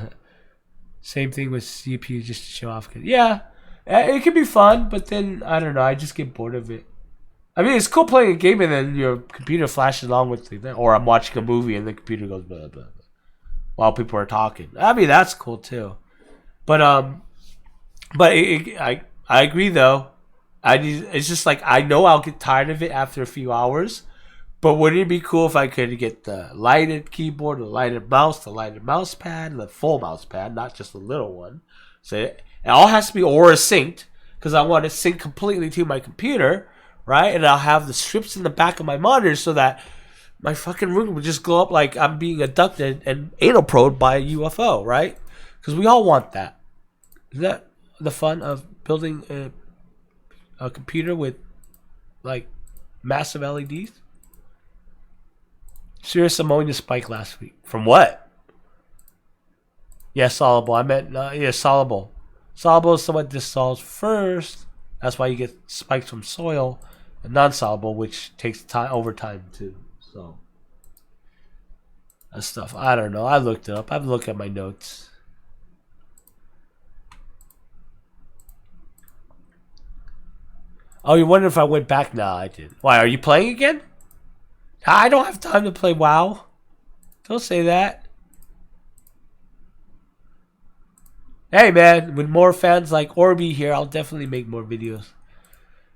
Same thing with CPU, just to show off. Yeah, it can be fun, but then I don't know. I just get bored of it. I mean, it's cool playing a game and then your computer flashes along with the thing, or I'm watching a movie and the computer goes blah, blah, blah, while people are talking. I mean, that's cool too. But I agree though. It's just like I know I'll get tired of it after a few hours. But wouldn't it be cool if I could get the lighted keyboard, the lighted mouse, the lighted mouse pad, the full mouse pad, not just the little one? So it all has to be aura synced because I want to sync completely to my computer, right? And I'll have the strips in the back of my monitor so that my fucking room would just glow up like I'm being abducted and anal probed by a UFO, right? Because we all want that. Isn't that the fun of building a computer with like massive LEDs? Serious ammonia spike last week. From what? Yeah, soluble. I meant, yeah, soluble. Soluble is somewhat dissolves first. That's why you get spikes from soil. And non-soluble, which takes time over time too. So, that stuff. I don't know. I looked it up. I've looked at my notes. Oh, you wonder if I went back? Nah, I didn't. Why, are you playing again? I don't have time to play WoW. Don't say that. Hey, man, with more fans like Orby here, I'll definitely make more videos.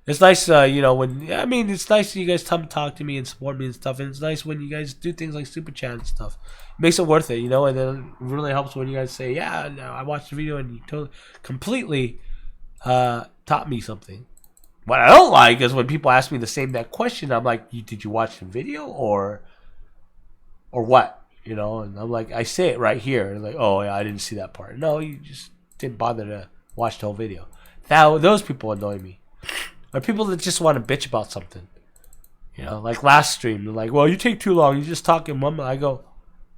It's nice, it's nice you guys come talk to me and support me and stuff. And it's nice when you guys do things like Super Chat and stuff. It makes it worth it, and then it really helps when you guys say, yeah, no, I watched the video and you totally, completely taught me something. What I don't like is when people ask me that question. I'm like, did you watch the video or what? And I'm like, I say it right here. And like, oh yeah, I didn't see that part. No, you just didn't bother to watch the whole video. Now those people annoy me. Or people that just want to bitch about something. Like last stream, they're like, well, you take too long. You just talk in 1 minute. I go,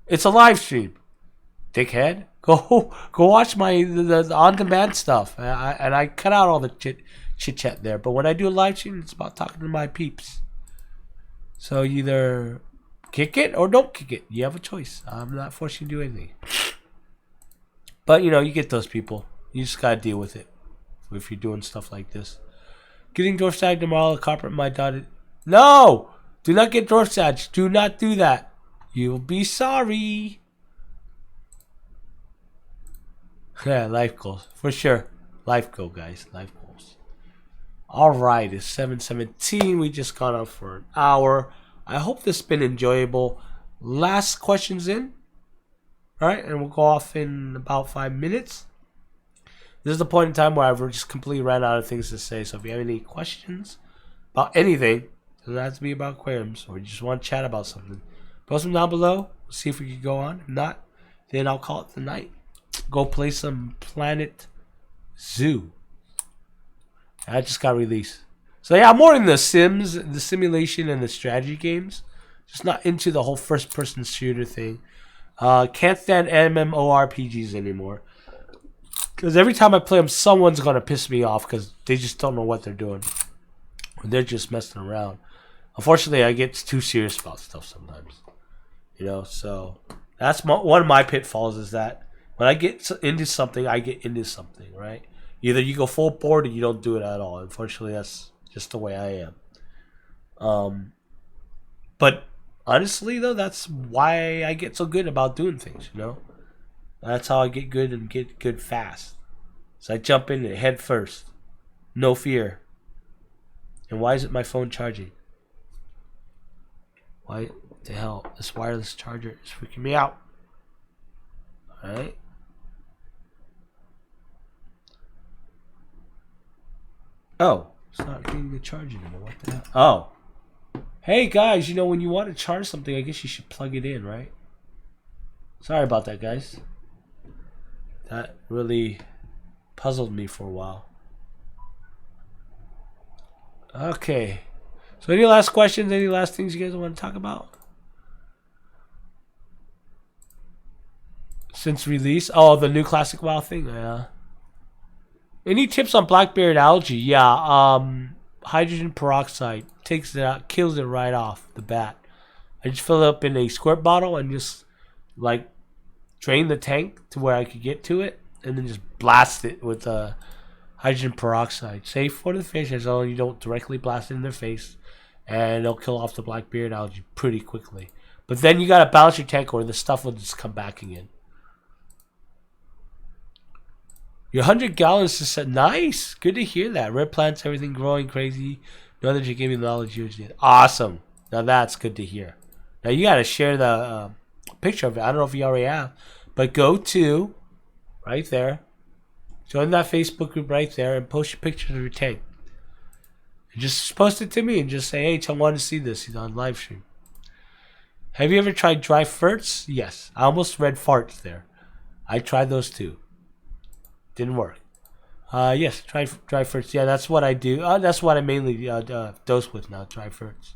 it's a live stream, dickhead. Go watch the on-demand stuff. And I cut out all the chit chat there, but when I do a live stream, it's about talking to my peeps. So you either kick it or don't kick it. You have a choice. I'm not forcing you to do anything. But you get those people. You just gotta deal with it if you're doing stuff like this. Getting dwarf sag tomorrow. Carpet my daughter. No, do not get dwarf sag. Do not do that. You'll be sorry. Yeah, life goals for sure. Life goal, guys. Life goals. Alright, it's 7:17. We just got up for an hour. I hope this has been enjoyable. Last questions in. Alright, and we'll go off in about 5 minutes. This is the point in time where I've just completely ran out of things to say. So if you have any questions about anything, it doesn't have to be about aquariums, or you just want to chat about something, post them down below. We'll see if we can go on. If not, then I'll call it the night. Go play some Planet Zoo. That just got released. So yeah, I'm more in the Sims, the simulation and the strategy games. Just not into the whole first-person shooter thing. Can't stand MMORPGs anymore. Because every time I play them, someone's going to piss me off because they just don't know what they're doing. Or they're just messing around. Unfortunately, I get too serious about stuff sometimes. You know, so that's one of my pitfalls is that when I get into something, I get into something, right? Either you go full board or you don't do it at all. Unfortunately, that's just the way I am. But honestly, though, that's why I get so good about doing things, you know? That's how I get good and get good fast. So I jump in it head first. No fear. And why isn't my phone charging? Why the hell? This wireless charger is freaking me out. Alright. Oh, it's not getting the charge anymore. What the hell? Oh. Hey guys, you know when you want to charge something, I guess you should plug it in, right? Sorry about that, guys. That really puzzled me for a while. Okay. So any last questions? Any last things you guys want to talk about? Since release? Oh, the new Classic WoW thing? Yeah. Any tips on blackbeard algae? Yeah. Hydrogen peroxide takes it out, kills it right off the bat. I just fill it up in a squirt bottle and just like drain the tank to where I could get to it, and then just blast it with hydrogen peroxide. Safe for the fish as long as you don't directly blast it in their face, and it'll kill off the blackbeard algae pretty quickly. But then you gotta balance your tank or the stuff will just come back again. Your 100 gallons is nice. Good to hear that. Red plants, everything growing crazy. Know that you gave me the knowledge you did. Awesome. Now that's good to hear. Now you gotta share the picture of it. I don't know if you already have, but go to right there. Join that Facebook group right there and post your pictures of your tank. And just post it to me and just say, hey, I want to see this. He's on live stream. Have you ever tried dry farts? Yes. I almost read farts there. I tried those too. Didn't work. Yes, dry farts. Yeah, that's what I do. That's what I mainly dose with now, dry farts.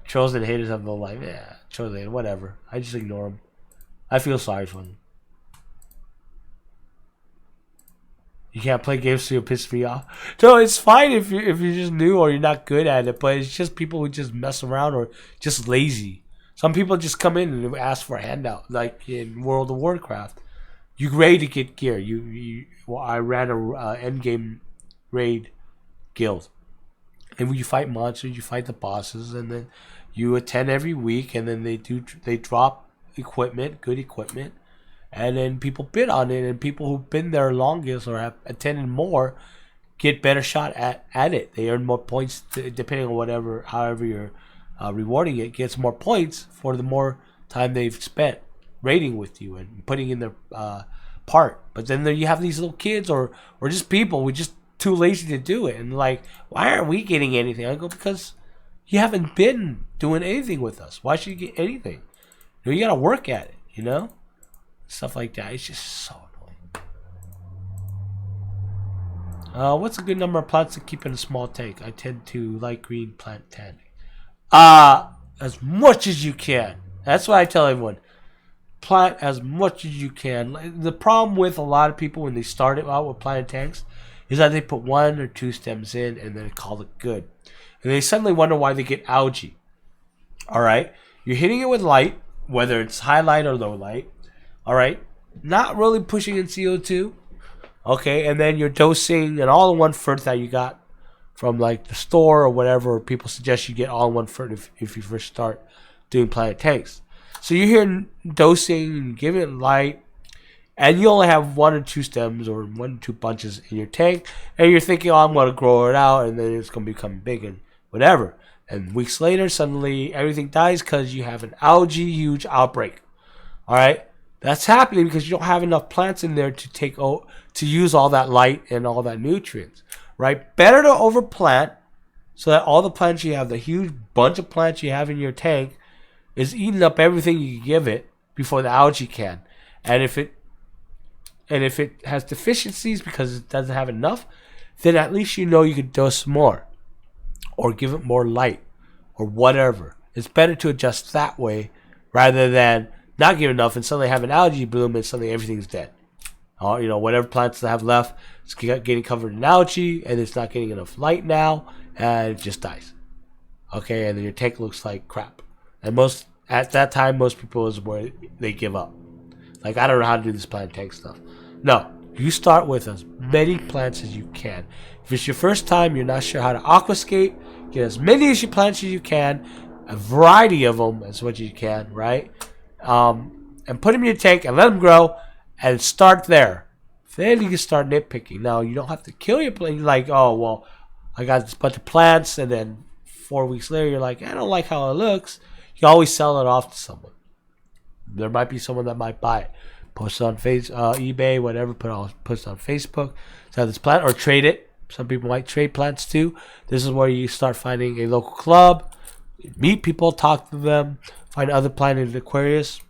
Trolls and haters have no life. Yeah, trolls and haters, whatever. I just ignore them. I feel sorry for them. You can't play games so you'll piss me off. So it's fine if you're just new or you're not good at it, but it's just people who just mess around or just lazy. Some people just come in and ask for a handout, like in World of Warcraft. You ready to get gear? Well, I ran a end game raid guild, and when you fight monsters, you fight the bosses, and then you attend every week, and then they drop equipment, good equipment, and then people bid on it, and people who've been there longest or have attended more get better shot at it. They earn more points depending on however you're rewarding it, gets more points for the more time they've spent raiding with you and putting in their part. But then there you have these little kids or just people who just too lazy to do it, and like, why aren't we getting anything? I go, because you haven't been doing anything with us. Why should you get anything? You gotta work at it, you know? Stuff like that. It's just so annoying. What's a good number of plants to keep in a small tank? I tend to like green plant tank. As much as you can. That's what I tell everyone. Plant as much as you can. The problem with a lot of people when they start out with planted tanks is that they put 1 or 2 stems in and then call it good. And they suddenly wonder why they get algae. Alright? You're hitting it with light, whether it's high light or low light. Alright? Not really pushing in CO2. Okay? And then you're dosing an all-in-one fert that you got from like the store or whatever. People suggest you get all-in-one fert if you first start doing planted tanks. So you're here dosing, give it light, and you only have 1 or 2 stems or 1 or 2 bunches in your tank, and you're thinking, oh, I'm going to grow it out, and then it's going to become big and whatever. And weeks later, suddenly everything dies because you have an algae huge outbreak. All right, that's happening because you don't have enough plants in there to use all that light and all that nutrients. Right, better to overplant so that all the plants you have, the huge bunch of plants you have in your tank, is eating up everything you give it before the algae can. And if it and if it has deficiencies because it doesn't have enough, then at least you know you could dose more or give it more light or whatever. It's better to adjust that way rather than not give enough and suddenly have an algae bloom and suddenly everything's dead. Whatever plants they have left, it's getting covered in algae and it's not getting enough light now and it just dies. Okay, and then your tank looks like crap. And at that time, most people is where they give up. Like, I don't know how to do this plant tank stuff. No, you start with as many plants as you can. If it's your first time, you're not sure how to aquascape, get as many as you plants as you can, a variety of them as much as you can, right? And put them in your tank and let them grow and start there. Then you can start nitpicking. Now, you don't have to kill your plant. You're like, oh, well, I got this bunch of plants, and then 4 weeks later, you're like, I don't like how it looks. You always sell it off to someone. There might be someone that might buy it. Post it on eBay, whatever. Post it on Facebook. Sell this plant or trade it. Some people might trade plants too. This is where you start finding a local club, meet people, talk to them, find other planted Aquarius,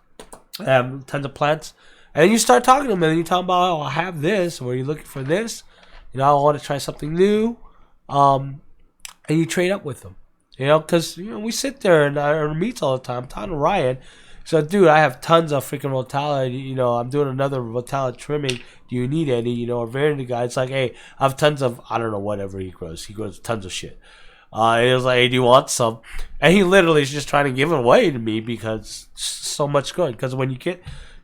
tons of plants, and then you start talking to them. And then you tell them about, oh, I have this, or you're looking for this. I want to try something new, and you trade up with them. Because we sit there and our meets all the time. I'm talking to Ryan. So, dude, I have tons of freaking Rotala. I'm doing another Rotala trimming. Do you need any? Or Verity guy. It's like, hey, I have tons of, I don't know, whatever he grows. He grows tons of shit. And he was like, hey, do you want some? And he literally is just trying to give it away to me because so much good. Because when you get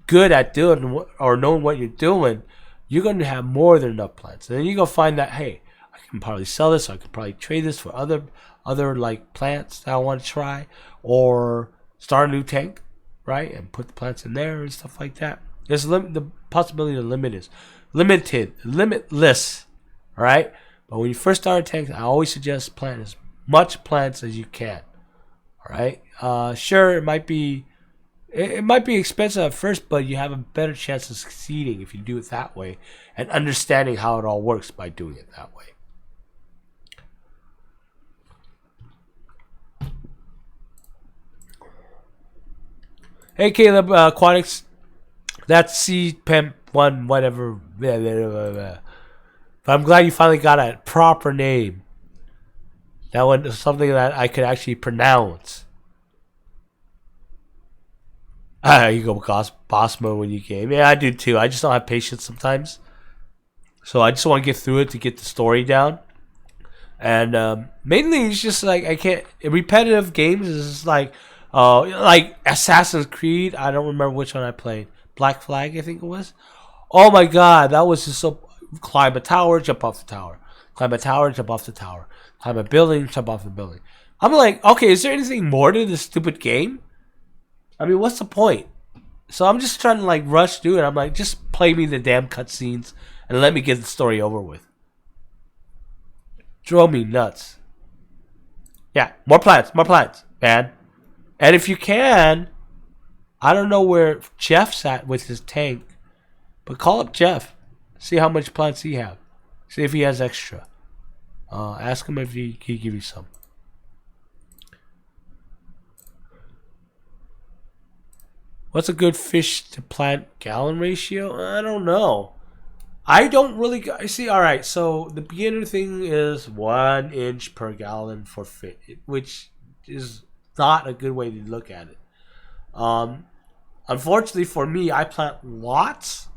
good at doing or knowing what you're doing, you're going to have more than enough plants. And then you go find that, hey, I can probably sell this. Or I could probably trade this for other like plants that I want to try, or start a new tank, right, and put the plants in there and stuff like that. There's the possibility of limitless, all right. But when you first start a tank, I always suggest plant as much plants as you can. All right. Sure, it might be expensive at first, but you have a better chance of succeeding if you do it that way and understanding how it all works by doing it that way. Hey Caleb, Aquatics, that's C-Pemp1, whatever. But I'm glad you finally got a proper name. That one is something that I could actually pronounce. You go boss mode when you game. Yeah, I do too. I just don't have patience sometimes. So I just want to get through it to get the story down. And mainly it's just like I can't. Repetitive games is like Assassin's Creed. I don't remember which one I played. Black Flag, I think it was. Oh my god, that was just so. Climb a tower, jump off the tower. Climb a tower, jump off the tower. Climb a building, jump off the building. I'm like, okay, is there anything more to this stupid game? I mean, what's the point? So I'm just trying to like rush through it. I'm like, just play me the damn cutscenes and let me get the story over with. Drove me nuts. Yeah, more plants, man. And if you can, I don't know where Jeff's at with his tank, but call up Jeff. See how much plants he have. See if he has extra. Ask him if he can give you some. What's a good fish to plant gallon ratio? I don't know. I don't really see. All right, so the beginner thing is 1 inch per gallon for fish, which is not a good way to look at it. Unfortunately for me, I plant lots,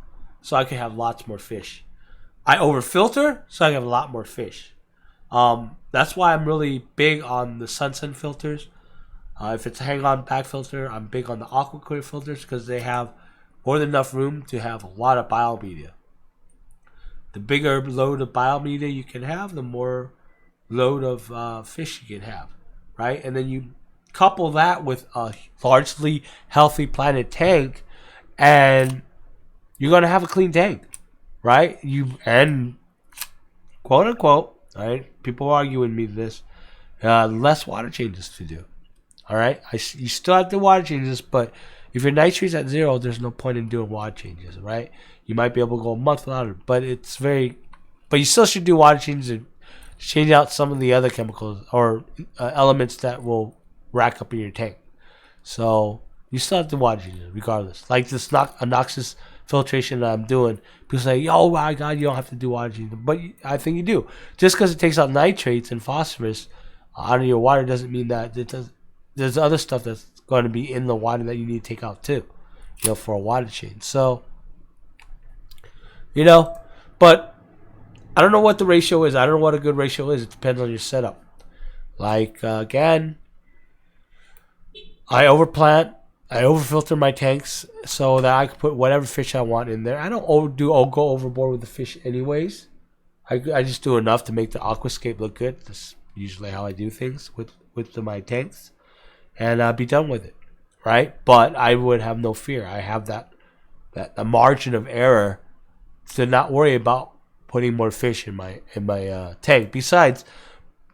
so I can have lots more fish. I overfilter, so I can have a lot more fish. That's why I'm really big on the Sunsun filters. If it's a hang-on back filter, I'm big on the Aquaclear filters because they have more than enough room to have a lot of biomedia. The bigger load of biomedia you can have, the more load of fish you can have, right? And then you couple that with a largely healthy planted tank, and you're gonna have a clean tank, right? And quote unquote, right? People argue with me this, less water changes to do. All right, you still have to water changes, but if your nitrate's at 0, there's no point in doing water changes, right? You might be able to go a month without it, but but you still should do water changes and change out some of the other chemicals or elements that will rack up in your tank. So you still have to water changes regardless. Like this obnoxious filtration that I'm doing. People say, "Oh my God, you don't have to do water treatment," but I think you do. Just because it takes out nitrates and phosphorus out of your water doesn't mean that it does. There's other stuff that's going to be in the water that you need to take out too, for a water change. So, but I don't know what the ratio is. I don't know what a good ratio is. It depends on your setup. Like, again, I overplant. I overfilter my tanks so that I can put whatever fish I want in there. I don't go overboard with the fish anyways. I just do enough to make the aquascape look good. That's usually how I do things with my tanks. And I'll be done with it, right? But I would have no fear. I have that margin of error to not worry about putting more fish in my tank. Besides,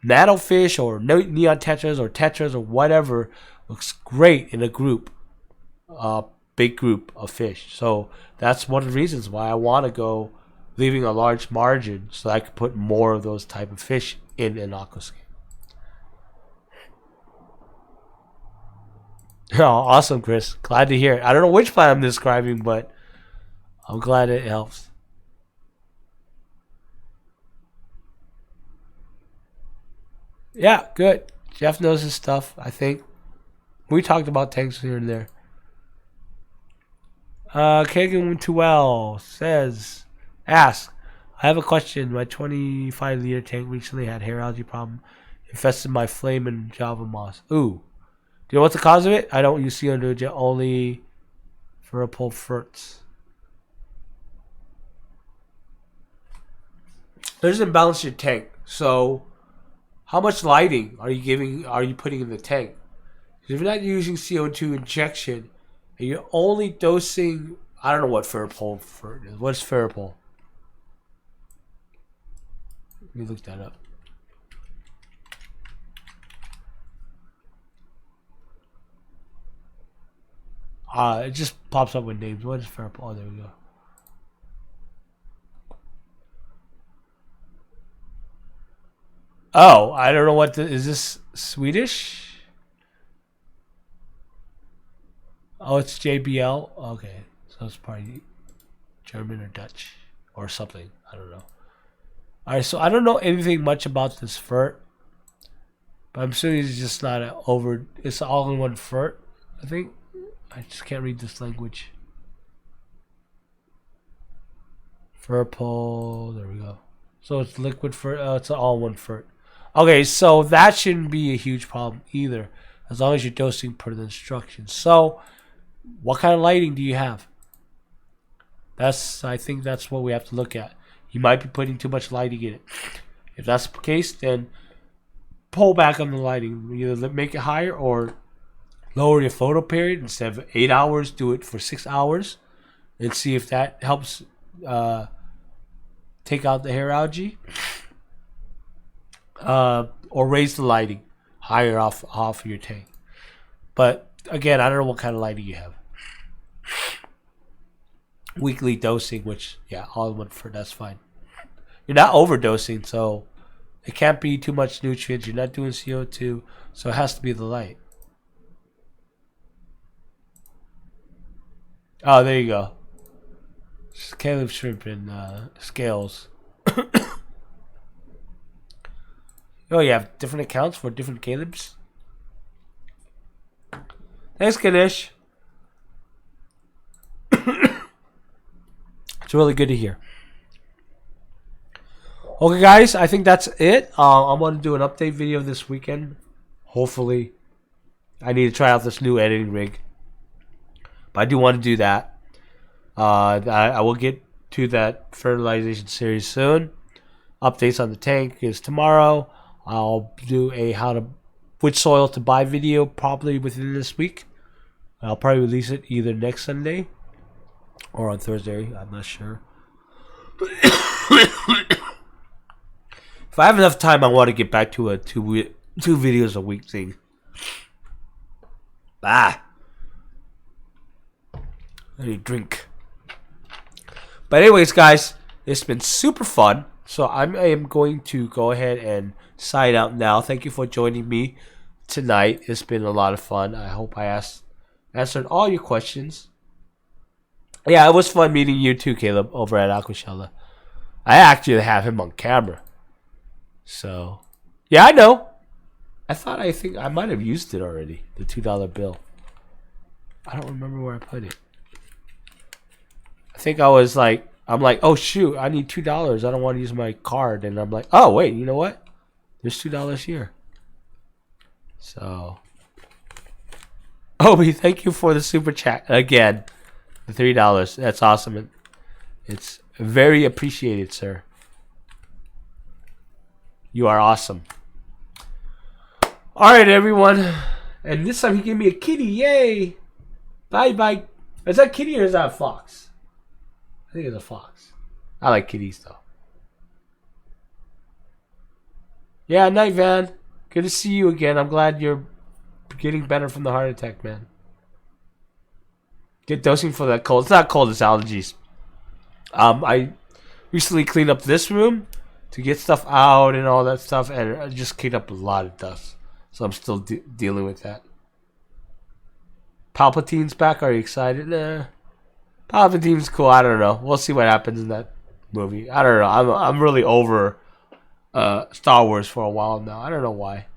nanofish or neon tetras or whatever looks great in a big group of fish. So that's one of the reasons why I want to go leaving a large margin so I can put more of those type of fish in an aquascape. Oh, awesome, Chris. Glad to hear it. I don't know which plant I'm describing, but I'm glad it helps. Yeah, good. Jeff knows his stuff, I think. We talked about tanks here and there. Kagan Too Well says, ask, I have a question. My 25-liter tank recently had hair algae problem. Infested my flame and Java moss. Ooh. Do you know what's the cause of it? I don't use CO2, only for a pull ferts. There's an imbalance in your tank. So, how much lighting are you putting in the tank? If you're not using CO2 injection, and you're only dosing, I don't know what ferropol is. What's ferropol? Let me look that up. It just pops up with names. What is ferropol? Oh, there we go. Oh, I don't know what is this Swedish? Oh, it's JBL. Okay, so it's probably German or Dutch or something. I don't know. All right, so I don't know anything much about this fert, but I'm assuming it's just not it's all-in-one fert. I think I just can't read this language. Furpole. There we go. So it's liquid fert. It's an all-in-one fert. Okay, so that shouldn't be a huge problem either, as long as you're dosing per the instructions. So, what kind of lighting do you have? I think that's what we have to look at. You might be putting too much lighting in it. If that's the case, then pull back on the lighting. Either make it higher or lower your photo period. Instead of 8 hours, do it for 6 hours, and see if that helps take out the hair algae. Or raise the lighting higher off your tank. But again, I don't know what kind of lighting you have. Weekly dosing, which all in one for that's fine. You're not overdosing, so it can't be too much nutrients. You're not doing CO2, so it has to be the light. Oh, there you go. Caleb shrimp and scales. Oh, you have different accounts for different Calebs? Thanks, Ganesh. It's really good to hear. Okay, guys, I think that's it. I'm going to do an update video this weekend. Hopefully. I need to try out this new editing rig. But I do want to do that. I will get to that fertilization series soon. Updates on the tank is tomorrow. I'll do a which soil to buy video probably within this week. I'll probably release it either next Sunday or on Thursday. I'm not sure. If I have enough time, I want to get back to a two videos a week thing. I need a drink. But anyways, guys, it's been super fun. So I am going to go ahead and sign out now. Thank you for joining me tonight. It's been a lot of fun. I hope I answered all your questions. Yeah, it was fun meeting you too, Caleb, over at Aquashella. I actually have him on camera. So, yeah, I know. I think I might have used it already. The $2 bill. I don't remember where I put it. I think I'm like, oh shoot, I need $2. I don't want to use my card, and I'm like, oh wait, you know what? There's $2 here. So, Obi, thank you for the super chat again. The $3. That's awesome. It's very appreciated, sir. You are awesome. All right, everyone. And this time he gave me a kitty. Yay! Bye, bye. Is that kitty or is that a fox? I think it's a fox. I like kitties though. Yeah, night, Van. Good to see you again. I'm glad you're getting better from the heart attack, man. Get dosing for that cold. It's not cold, it's allergies. I recently cleaned up this room to get stuff out and all that stuff, and I just cleaned up a lot of dust. So I'm still dealing with that. Palpatine's back. Are you excited? Nah. Palpatine's cool. I don't know. We'll see what happens in that movie. I don't know. I'm really over Star Wars for a while now. I don't know why.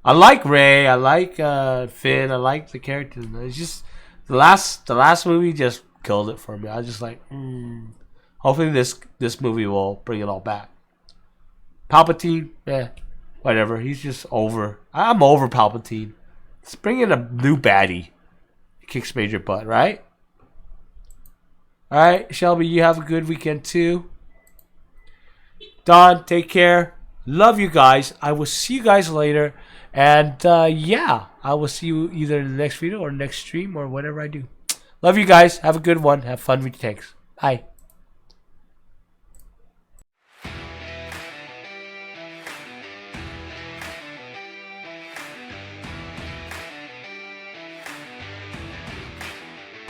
I like Rey. I like Finn. I like the characters. It's just the last movie just killed it for me. I was just like, hopefully this movie will bring it all back. Palpatine, whatever. He's just over. I'm over Palpatine. Let's bring in a new baddie. He kicks major butt, right? All right, Shelby, you have a good weekend too. Don, take care. Love you guys. I will see you guys later. And yeah, I will see you either in the next video or next stream or whatever I do. Love you guys. Have a good one. Have fun with your tanks. Bye.